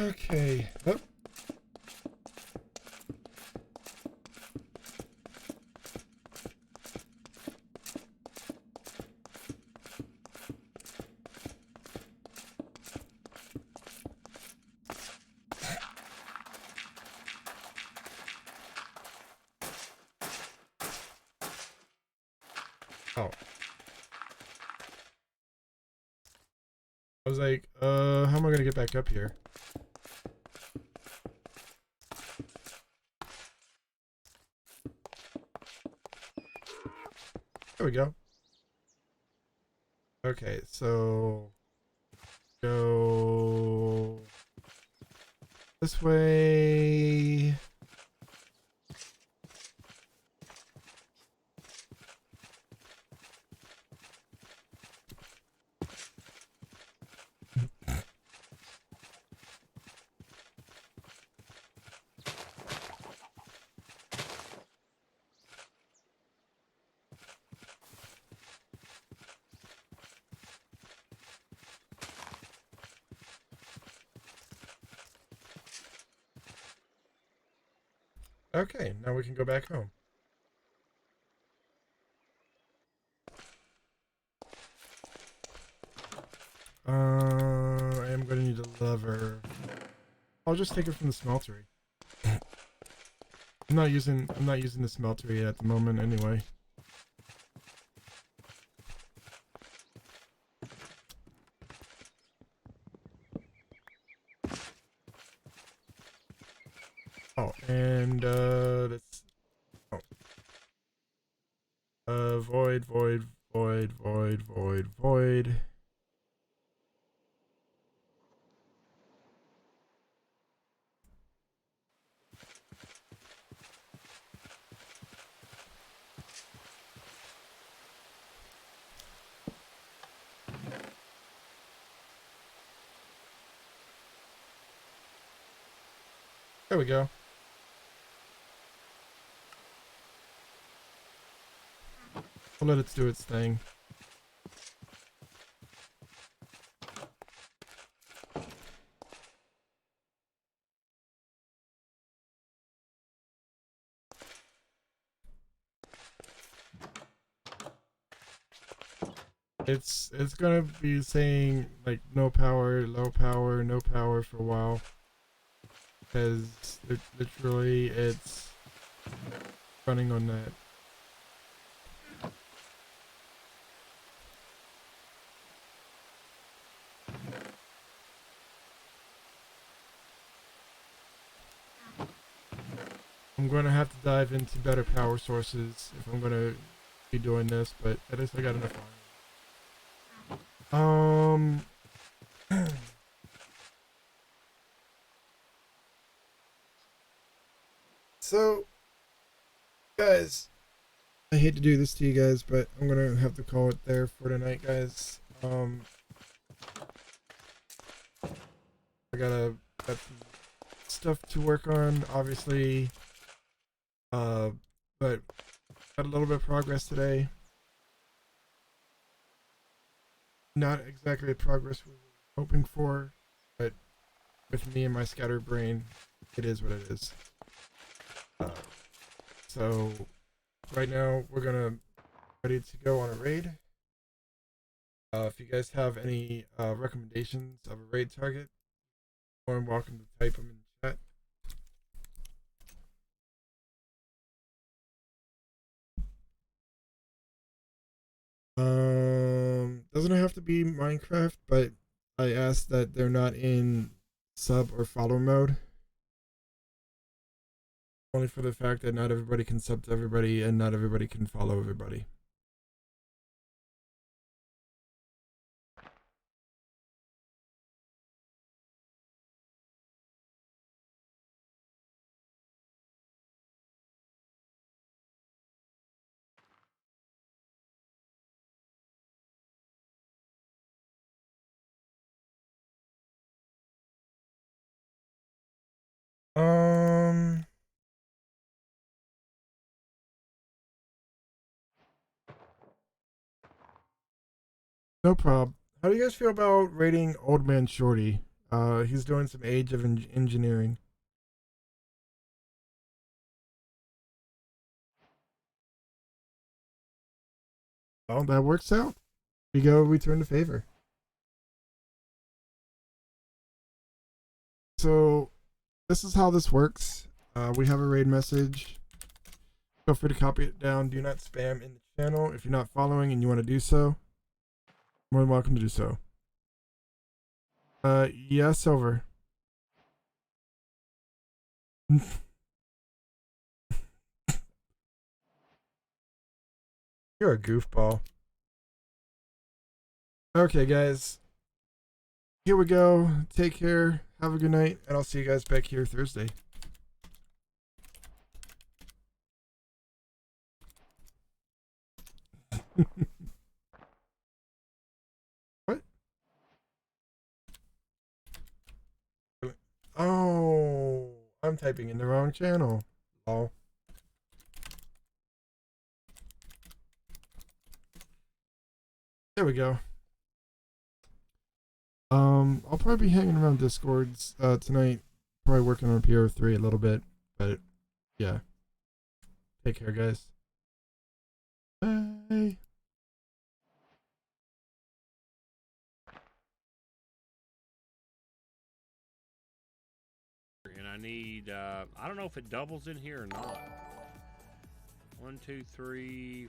Okay. Oh. Oh. I was like, how am I gonna get back up here? There we go. Okay, so go this way. Okay, now we can go back home. I am gonna need a lever. I'll just take it from the smeltery. I'm not using the smeltery at the moment anyway. Oh, and let's void. There we go. I'll let it do its thing. It's gonna be saying like no power, low power, no power for a while. Because literally it's running on that. I'm going to have to dive into better power sources if I'm going to be doing this, but at least I got enough iron. So, guys, I hate to do this to you guys, but I'm gonna have to call it there for tonight, guys. I got some stuff to work on, obviously. But got a little bit of progress today. Not exactly the progress we were hoping for, but with me and my scattered brain, it is what it is. So right now we're gonna ready to go on a raid. If you guys have any recommendations of a raid target, you're more than welcome to type them in the chat. Doesn't have to be Minecraft, but I asked that they're not in sub or follow mode. Only for the fact that not everybody can sub to everybody and not everybody can follow everybody. No problem. How do you guys feel about rating Old Man Shorty? He's doing some Age of Engineering. Well, that works out. We go return the favor. So, this is how this works. We have a raid message. Feel free to copy it down. Do not spam in the channel. If you're not following and you want to do so, more than welcome to do so. Yeah, Silver. You're a goofball. Okay, guys. Here we go. Take care. Have a good night. And I'll see you guys back here Thursday. What? Oh, I'm typing in the wrong channel. Oh. There we go. I'll probably be hanging around Discords tonight. Probably working on PO3 a little bit, but yeah. Take care, guys. Bye. And I need, I don't know if it doubles in here or not. 1, 2, 3,